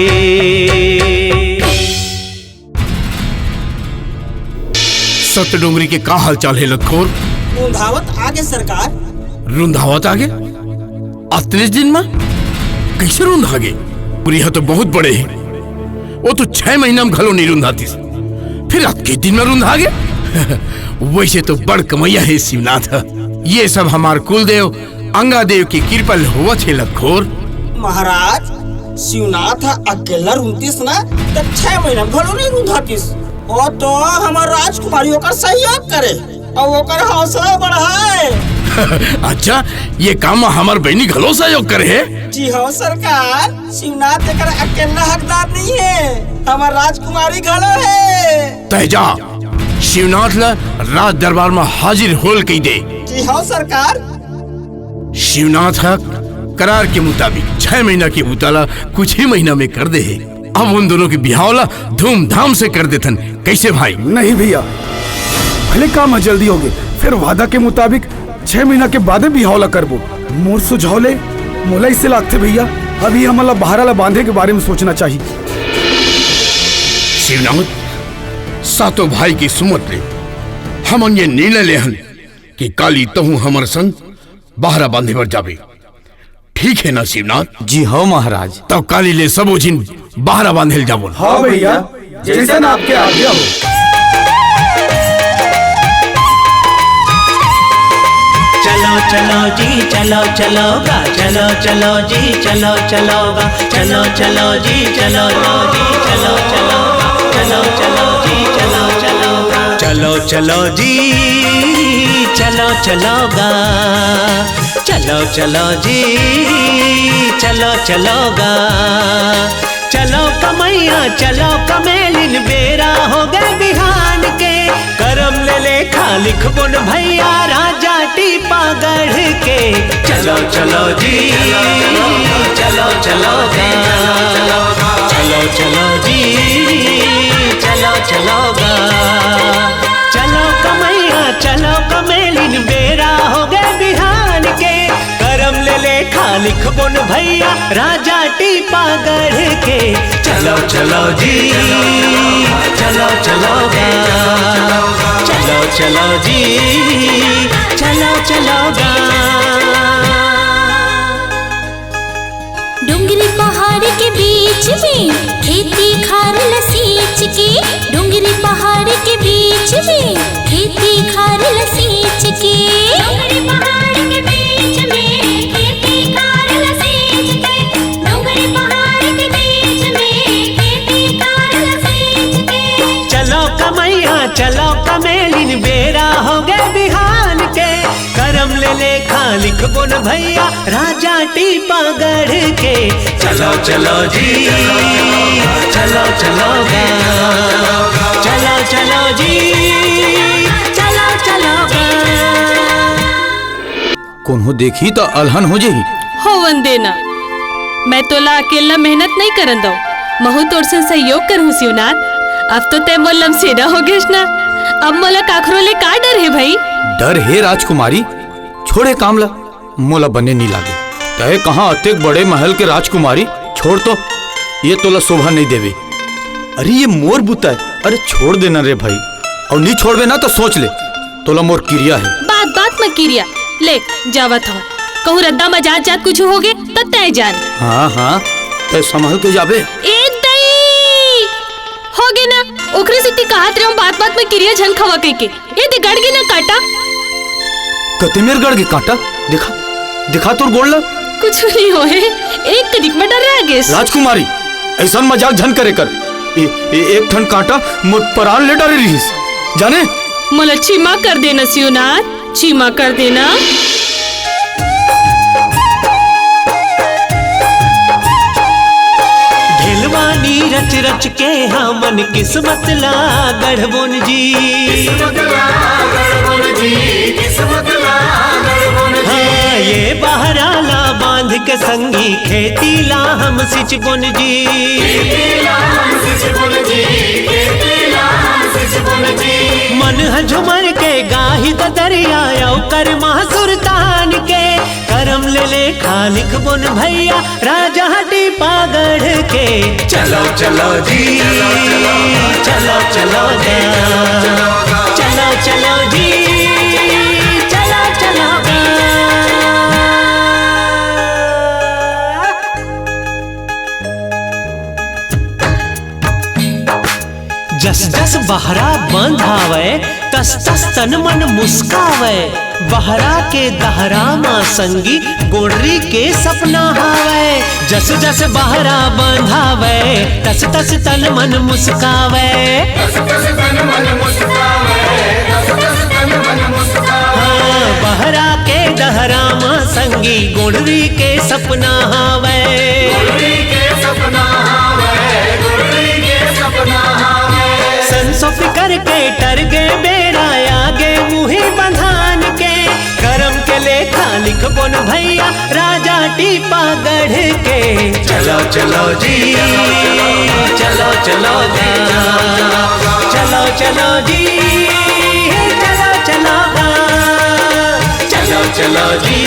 सत डोंगरी के का हाल चाल है लखोर? रुंधावत आगे सरकार। रुंधावत आगे? अतने दिन में कैसे रुंधागे? यह तो बहुत बड़े हैं, वो तो 6 महीना में घलो नहीं रुंधाती, फिर आज के दिन में रुंधागे? वैसे तो बड़ कमैया है शिवनाथ। ये सब हमार कुलदेव अंगादेव की कृपा होवत है लखोर। महाराज शिवनाथ अकेला रुंतीस ना तो 6 महीना में घलो नहीं रुंधातीस। वो तो हमार राजकुमारियों का सहयोग करे। और ओकर हौसला बढ़ाए। अच्छा, ये काम हमार बहनी घलो सहयोग करे है? जी हाँ सरकार, शिवनाथ एकर अकेला हकदार नहीं है, हमार राजकुमारी घलो है। तैजा शिवनाथ ला राज दरबार में हाजिर होल कही दे। जी हाँ सरकार। शिवनाथ करार के मुताबिक 6 महीना की उताला कुछ ही महीना में कर दे है। अब उन दोनों की बिहावला धूमधाम से कर देथन। कैसे भाई? नहीं भैया, भले काम जल्दी होगे, फिर वादा के मुताबिक 6 महीना के बाद बिहावला करबो। मोर सुझावले मोला इससे लागते भैया, अभी हमला बहारा बांधे के बारे में सोचना चाहिए। शिवनाथ, सातों भाई की सुमत ले हम ये निर्णय लेहन कि काली तहु हमर संग बहरा बांधे पर जाबे। ठीक है ना शिवनाथ? जी हाँ महाराज। तब काली ले सब जिन बहरा बांधे जाबो। हाँ भैया, जैसा आपके आज्ञा हो। चलो चलो जी चलो चलोगा, चलो चलो जी चलो चलोगा, चलो चलो जी चलो जी चलो चलोगा, चलो चलो जी चलो चलोगा, चलो चलो जी चलो चलोगा, चलो चलो जी चलो चलोगा, चलो कमैया चलो कमेलिन, बेरा हो गए बिहान के, करम ले लेखा लिख बुन भैया राजा टीपा गढ़ के, चलो चलो जी चलो चलोगा, चलो चलो जी चलो चलोगा, चलो कमैया चलो कमेलिन, बेरा हो गए बिहान के, करम ले लेखा लिख बुन भैया राजा टीपा गढ़ के, चलो चलो जी चलो चलोगा, चलो चलो जी चलो चलोगा। डूंगरी पहाड़ के बीच में खेती खार लसीच के, डूंगरी पहाड़ के बीच में खेती खार लसीच के, डूंगरी पहाड़ के बीच में खेती खार लसीच के, डूंगरी पहाड़ के बीच में खेती खार लसीच के, चलो कमैया चलो कमेलिन, बेरा हो गए बिहान के, करम ले लेखा लिख बुन भैया राजा टीपा गढ़ के, चलो चलो जी चलो चलोगा, चलो चलो जी चलो चलोगा। कोनो देखी तो अलहन हो जाही। हो वंदेना, मैं तोला अकेला मेहनत नहीं करन दो, महू तोर से सहयोग करहूं शिवनाथ। अब तो तय मोलम सेना हो गेस ना, अब मोला काखरो ले का डर है भाई? डर है राजकुमारी, छोड़े कामला, मोला बने नहीं लागे। तय कहाँ अतेक बड़े महल के राजकुमारी, छोड़ तो, ये तोला शोभा नहीं देवे। अरे ये मोर बुता है, अरे छोड़ देना रे भाई, और नहीं छोड़वे ना तो सोच ले, तोला मोर क्रिया है। बात बात में क्रिया ले जावत हो, कहूँ रद्दा मजात जात कुछ हो गए तब तय जान। हाँ हाँ, तय संभल के जाबे। हो गए ना, ओकरे से कहत रहो बात बात में क्रिया झन खवा कह के, ये ते गड़ गई ना काटा। कते मेर गड़ के काटा, देखा दिखा तोर गोड़ ला। कुछ नहीं हो है, एक कदिक में डर रहा गेस। राजकुमारी ऐसा मजाक झन करे कर, एक ठन कांटा मोर प्राण ले डाले रहीस, जाने? मोला क्षमा कर देना शिवनाथ, क्षमा कर देना। ढेलवानी रच रच के हमन किस्मत ला गढ़बुन जी, हाँ ये बहराला बांध के संगी खेती ला हम सिच बुन जी, मन झुमर के गाही द दरिया कर महासुर तान के, करम ले लेखा लिख बुन भैया राजा टीपा गढ़ के, चलो चलो जी चलो चलोगा, चलो चलो जी चलो चलोगा। जस जस बहरा बंधावे तस तस तन मन मुस्कावे, बहरा के दहरा माँ संगी गोडरी के सपना हावे, जस जस बहरा बंधावे तस तस तन मन मुस्कावे, तस तस तन मन मुस्कावे, तस तस तन बहरा के दहराम संगी गुड़री के सपना हावे संसो फिकर के टर गे बेड़ा आगे मुही बंधान के करम के लेखा लिख बोन भैया राजा टीपा गढ़ के चलो चलो जी चलो चलो चलो चलो जी चलो चलो चलो चलो जी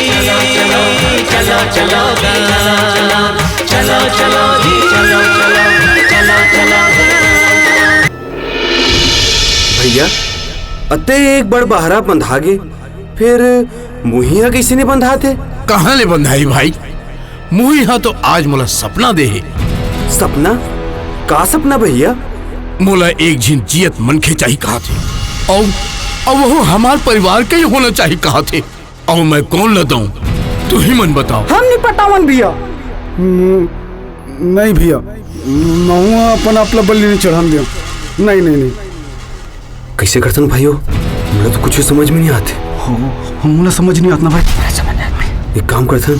चलो चलो चलो चलो जी चलो चलो चलो भैया अते एक बड़ बहरा बंधागे फिर मुहिया कैसे ने बंधाते? कहाँ ले बंधाई भाई? मुहिया तो आज मोला सपना दे है। सपना? का सपना भैया? मोला एक झिन जियत मनखे चाहिए कहा थे और वो हमार परिवार के ही होना चाहिए कहा थे और मैं कौन लता हूँ तू ही मन बताओ। हम नहीं पटावन भैया। नहीं भैया मैं अपन अपना बल्ली नहीं चढ़ान दिया। नहीं नहीं नहीं कैसे करतन भाइयों? मुझे तो कुछ समझ में नहीं आते। मुझे समझ नहीं आता भाई। एक काम करतन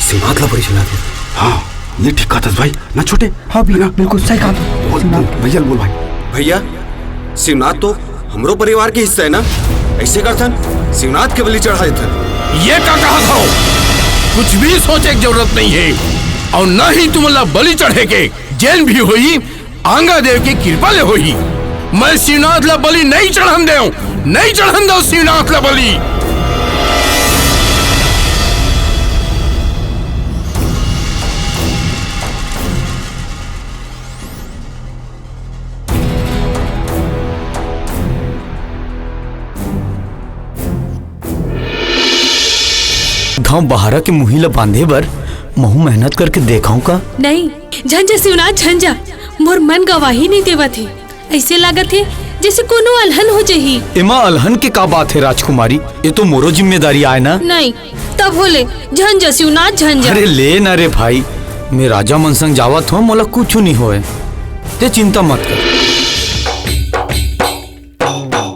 सिमात ला परी चला दे। हाँ ये ठीक कहा भाई ना छोटे। हाँ भैया बिल्कुल सही कहा भैया बोल भाई। भैया शिवनाथ तो हमरो परिवार के हिस्सा है ना, ऐसे करथन शिवनाथ के बलि चढ़ा देथन। ये का कहा था? कुछ भी सोचे की जरूरत नहीं है और न ही तुमला बलि चढ़े के जैन भी होई आंगा देव की कृपा ले होई। मैं शिवनाथ ला बलि नहीं चढ़न दे, नहीं चढ़न दो शिवनाथ ला बलि। गांव बहारा के मुहिला बांधे बर महू मेहनत करके देखाऊं का? नहीं झंझा शिवनाथ झंझा मोर मन गवाही नहीं देवा थे। ऐसे लागत है जैसे कोनो अलहन हो जही। एमा अलहन के का बात है राजकुमारी? ये तो मोरो जिम्मेदारी आए ना। नहीं तब बोले झंझा शिवनाथ झंझा। अरे ले ना रे भाई, मैं राजा मन संग जावत हो, मोला कुछ नहीं होए, ते चिंता मत कर।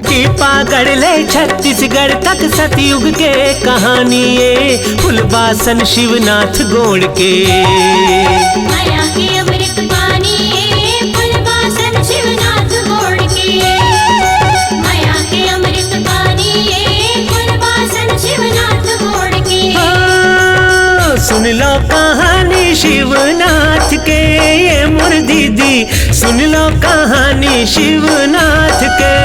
टीपागढ़ ले छत्तीसगढ़ तक सतयुग के कहानी ये फुलबासन शिवनाथ गोड़ के। माया के अमृत पानी ये फुलबासन शिवनाथ गोड़ के। माया के अमृत पानी ये फुलबासन शिवनाथ गोड़ के। सुन लो कहानी शिवनाथ के ये मोर दीदी, सुन लो कहानी शिवनाथ के।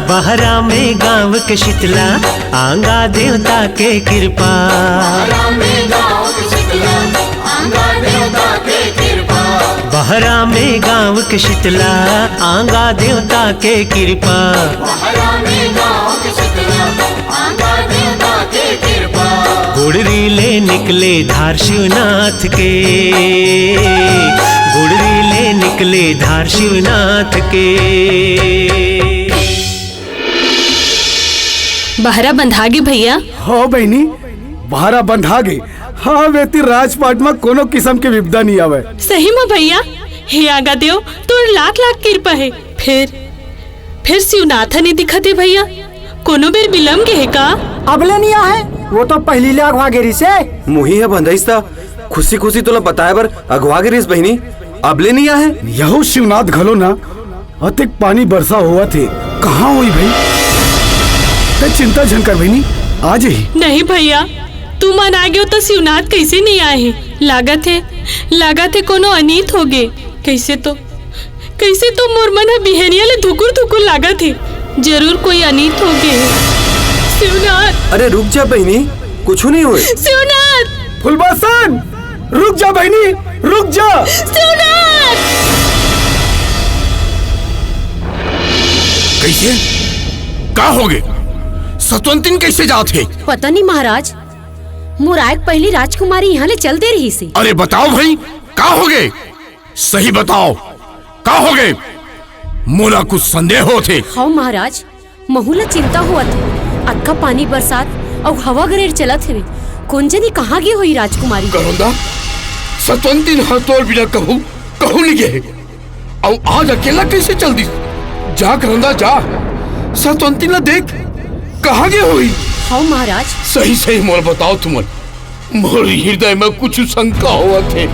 बहरा में गाँव के शीतला आंगा देवता के कृपा। बहरा में गाँव के शीतला आंगा देवता के कृपा। बहरा में गाँव के शीतला आंगा देवता के कृपा। बहरा में गाँव के शीतला आंगा देवता के कृपा। गुड़री ले निकले धार शिवनाथ के, गुड़री ले निकले धार शिवनाथ के। बहरा बंधागे भैया? हाँ बहनी बहरा बंधागे। हाँ वेती राजपाट में कोनो किस्म के विपदा नहीं आवे। सही में भैया हे आगा देव तोर लाख लाख कृपा है। फिर शिवनाथ नहीं दिखते भैया, कोनो बेर बिलम के है का? अबले नहीं है, वो तो पहली ले अगवा गिरी से। मुही है बंधाइस था, खुशी खुशी तोला बताए बर अगवा गिरीस बहनी, अबले नहीं है। यहो शिवनाथ घलो ना अतिक पानी बरसा हुआ थे, कहाँ हुई भाई? चिंता झन कर बहनी आज ही। नहीं भैया तू मन आ गयो तो शिवनाथ कैसे नहीं आए हैं? लागत है कोनो अनीत हो गए। कैसे तो मोर मन बिहनिया ले धुकुर धुकुर लागत है, जरूर कोई अनीत हो गए। शिवनाथ अरे रुक जा बहनी, कुछ नहीं हुए। शिवनाथ फुलबासन रुक जा बहनी, रुक जा। शिवनाथ कैसे का हो गए? सतवंतिन कैसे जात है? पता नहीं महाराज, मुरायक पहली राजकुमारी यहाँ ले चल दे रही सी। अरे बताओ भाई का हो गए? सही बताओ का हो गए? मोला कुछ संदेह होते। हाँ महाराज, महूला चिंता हुआ थे। अक्का पानी बरसात और हवा गरेर चलत है, कौन जनी कहाँ गई हुई राजकुमारी? करौंदा सतवंती न तोड़ बिना कहूँ नहीं गए और आज अकेला कैसे चल दी? जा करौंदा जा, सतवंती न देख कहाँ गए हुई? हाँ महाराज। सही सही मोर बताओ तुम, मोर हृदय में कुछ शंका हुआ थे,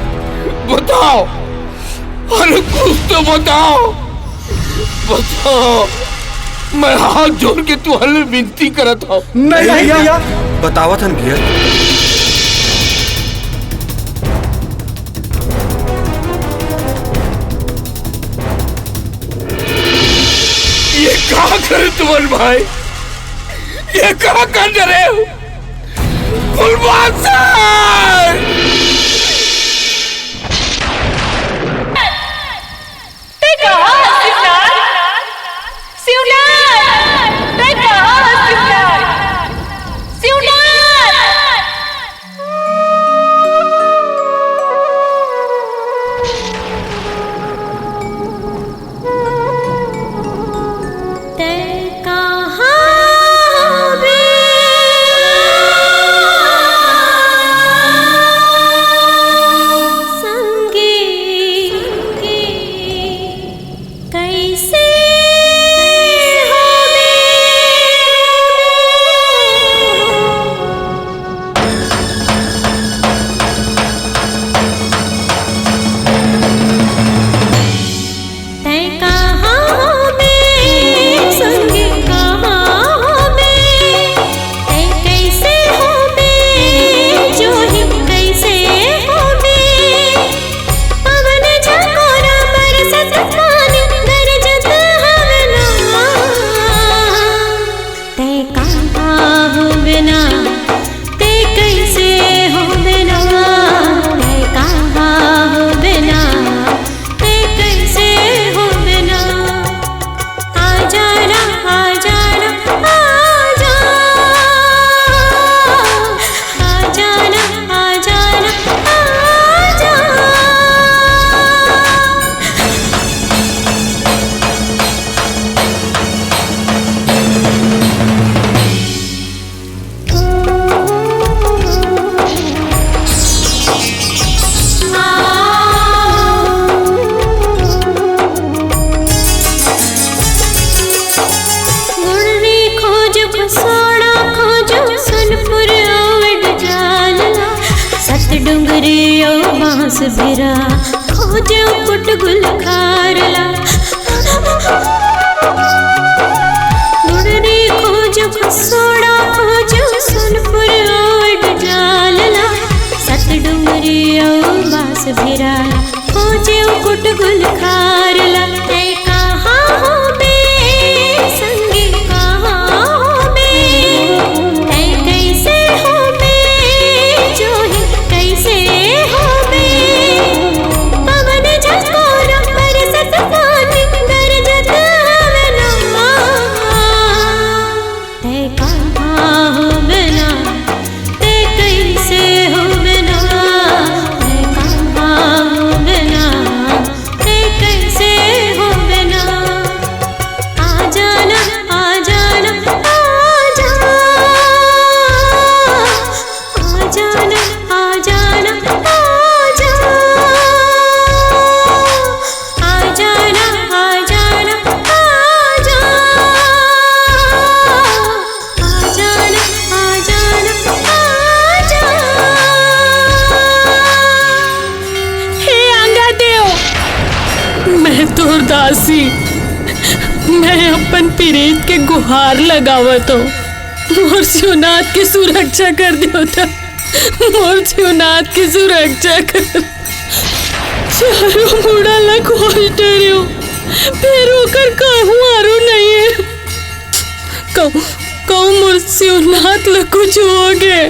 बताओ, अरे कुछ तो बताओ, बताओ। मैं हाथ जोड़ के तुम्हारे विनती करत हूँ। नहीं भैया बतावा थन भैया। ये कहाँ करे तुम्हारे भाई, ये कहाँ कर रहे हो? बिरा खोजो कुट गुल खारला गुड़री खोजो सोड़ा खोजो सोनपुर ओड जालला सत डुंगरी ओ बास बिरा खोजो कुट गुल खारला ते कहाँ हो बे संगी कहाँ हो बे ते कैसे हो बे जोही कैसे हो बे पवन झकोरा बरसत पानी गरजत हवना ते कहाँ हो बिना ते कैसे हो बिना ते कहाँ हो बिना ते कैसे हो बिना आ जाना आ जाना आ जाना आ जाना आ जाना आ जाना आ जाना आ जाना आ जाना आ जाना हे आंगा देव, मैं तोर दासी, मैं अपन पीरीत के गुहार लगावत हो, मोर शिवनाथ की सुरक्षा कर दियो था, मोर शिवनाथ की सुरक्षा कर। चारों मुड़ा लग खोल डरियो, फिर होकर कहूँ आरो नहीं है, कहूँ मोर शिवनाथ लग कुछ हो गए,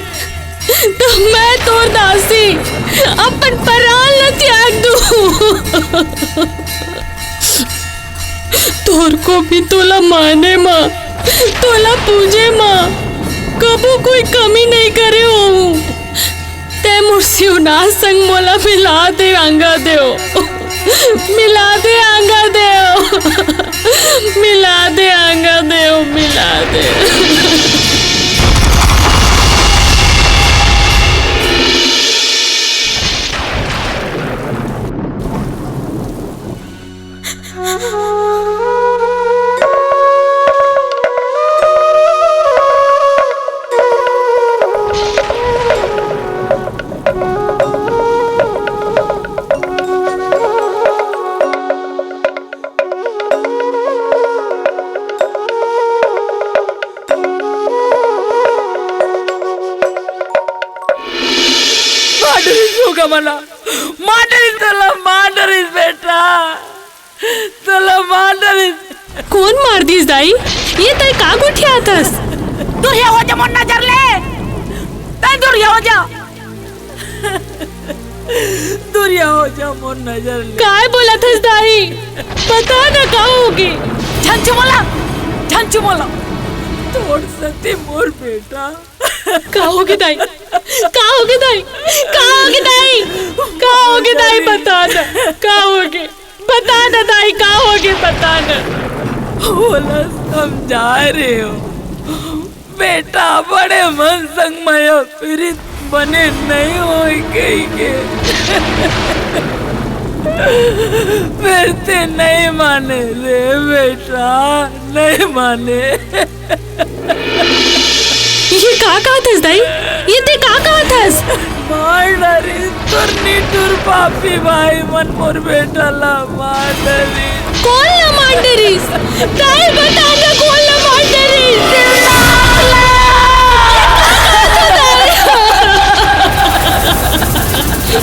तो मैं तोर दासी अपन प्राण न त्याग दूं। तोर को भी तोला माने माँ, तोला पूजे माँ, कबू कोई कमी नहीं करे हो। ते मोर शिवनाथ संग मोला मिला दे आंगा देव, मिला दे आंगा देव, मिला दे आंगा देव, मिला दे। गमला माडरीस बेटा तुला माडरीस कोण मारदीस दाई ये तय का गुठी आतस दूरिया हो जा मोर नजर ले तय दूरिया हो जा दूरिया हो जा मोर नजर ले काय बोला थस दाई बता ना का होगी झंझू मोला तोड़ सकती मोर बेटा का होगी दाई का होगी दाई का होगी दाई का होगी दाई बता ना का होगी बता ना दाई का होगी बता ना बोला समझा रहे हो बेटा बड़े मन संग मयो फिर बने नहीं हो गई के फिर ते नहीं माने रे बेटा नहीं माने ये का कहा थस दाई ये ते का कहा थस मार डरी तुरनी टुर पापी भाई मन मोर बेटा ला मार डरी कौन ला मार डरीस दाई बता ना कौन ला मार डरीस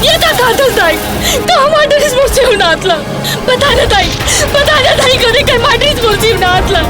ये का कहा थस दाई का मार डरीस मुझसे उनातला बता ना दाई कदे कर मार डरीस मुझसे उनातला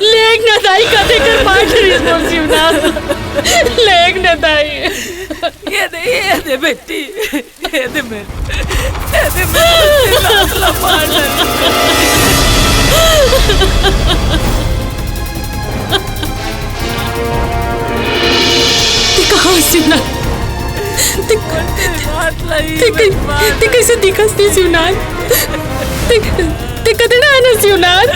लेक ना दाई कदे कर मार डरीस मुझसे उनातला लेक ना दाई ये दे बेटी ये दे मैं लातला मार ते कहाँ सिवना ते कैसे दिखस ती सिवनार ते कदे ना आना सिवनार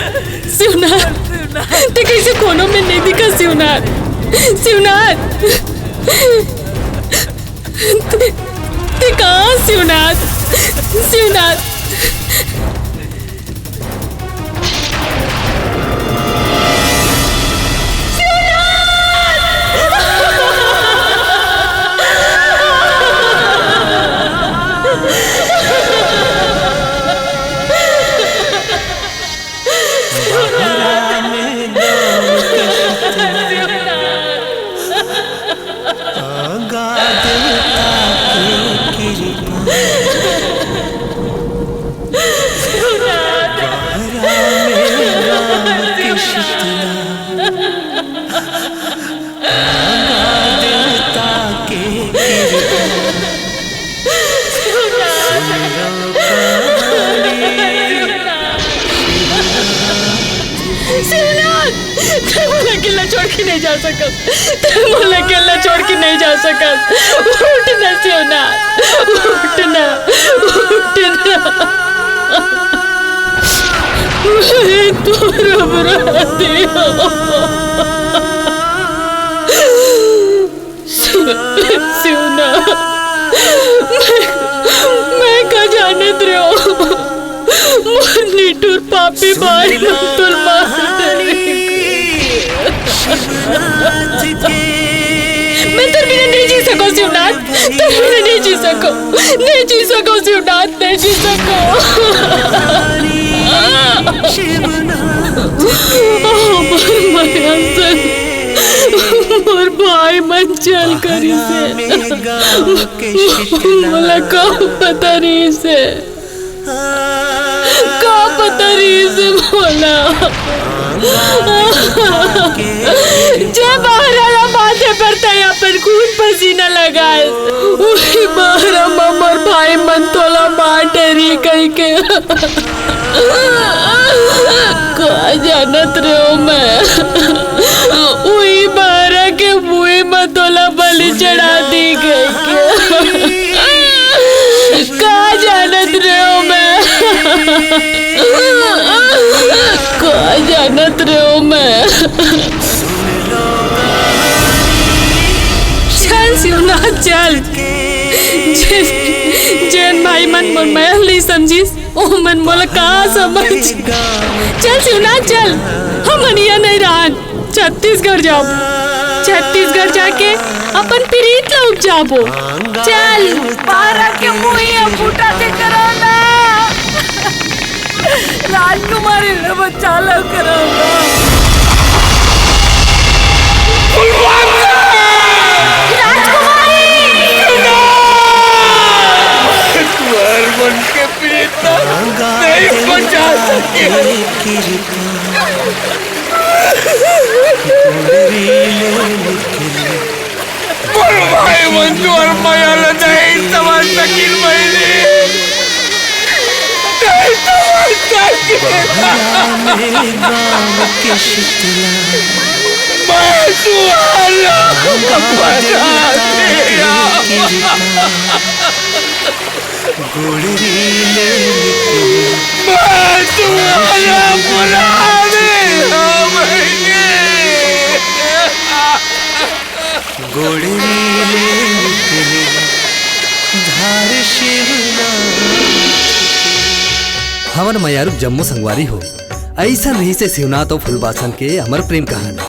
ते कैसे कोनों में नहीं दिखा सिवनार ते कहाँ सिवनार छोड़ के नहीं जा सकत उठना सिवनार उठना मैं तो रबराती हूँ सिवनार मैं का जानत रहो मुन्नी टूर पापी भाई तुल मैं तेरे बिना नहीं जी सको शिवनाथ तेरे बिना नहीं जी सको शिवनाथ नहीं जी सको मोर भाई मन चल करी से मला का पता नहीं से बोला जब महाराजा माथे पर तया पर खून पसीना लगाए वही महारा ममर भाई मन तोला मार डरी कहीं के कहा जानत रहो मैं वही महारा के मुँह में तोला बलि बलि चढ़ा दी गई कहा जानत रहे हो मैं कहा जानत रहे हो मैं चल शिवनाथ चल जैन भाई मन मोर महल नहीं समझिस ओ मन मोला कहा समझ चल शिवनाथ चल हम अनिया नहीं रहन छत्तीसगढ़ जाओ छत्तीसगढ़ जाके अपन प्रीत ला उपजाबो चल पारा के मुहिया फूटा से कराना राजकुमारी ने बच्चा ला कराना मन के प्रीत नहीं बचा सके भाई मंजू और मायाला नहीं समझ सकिल मैंने नहीं समझ सकिल मैं सुहाना बना दिया मैं सुहाना बना दिया हमर मयारू जम्मू संगवारी हो ऐसा नहीं से शिवनाथ और फुलबासन के अमर प्रेम कहानी।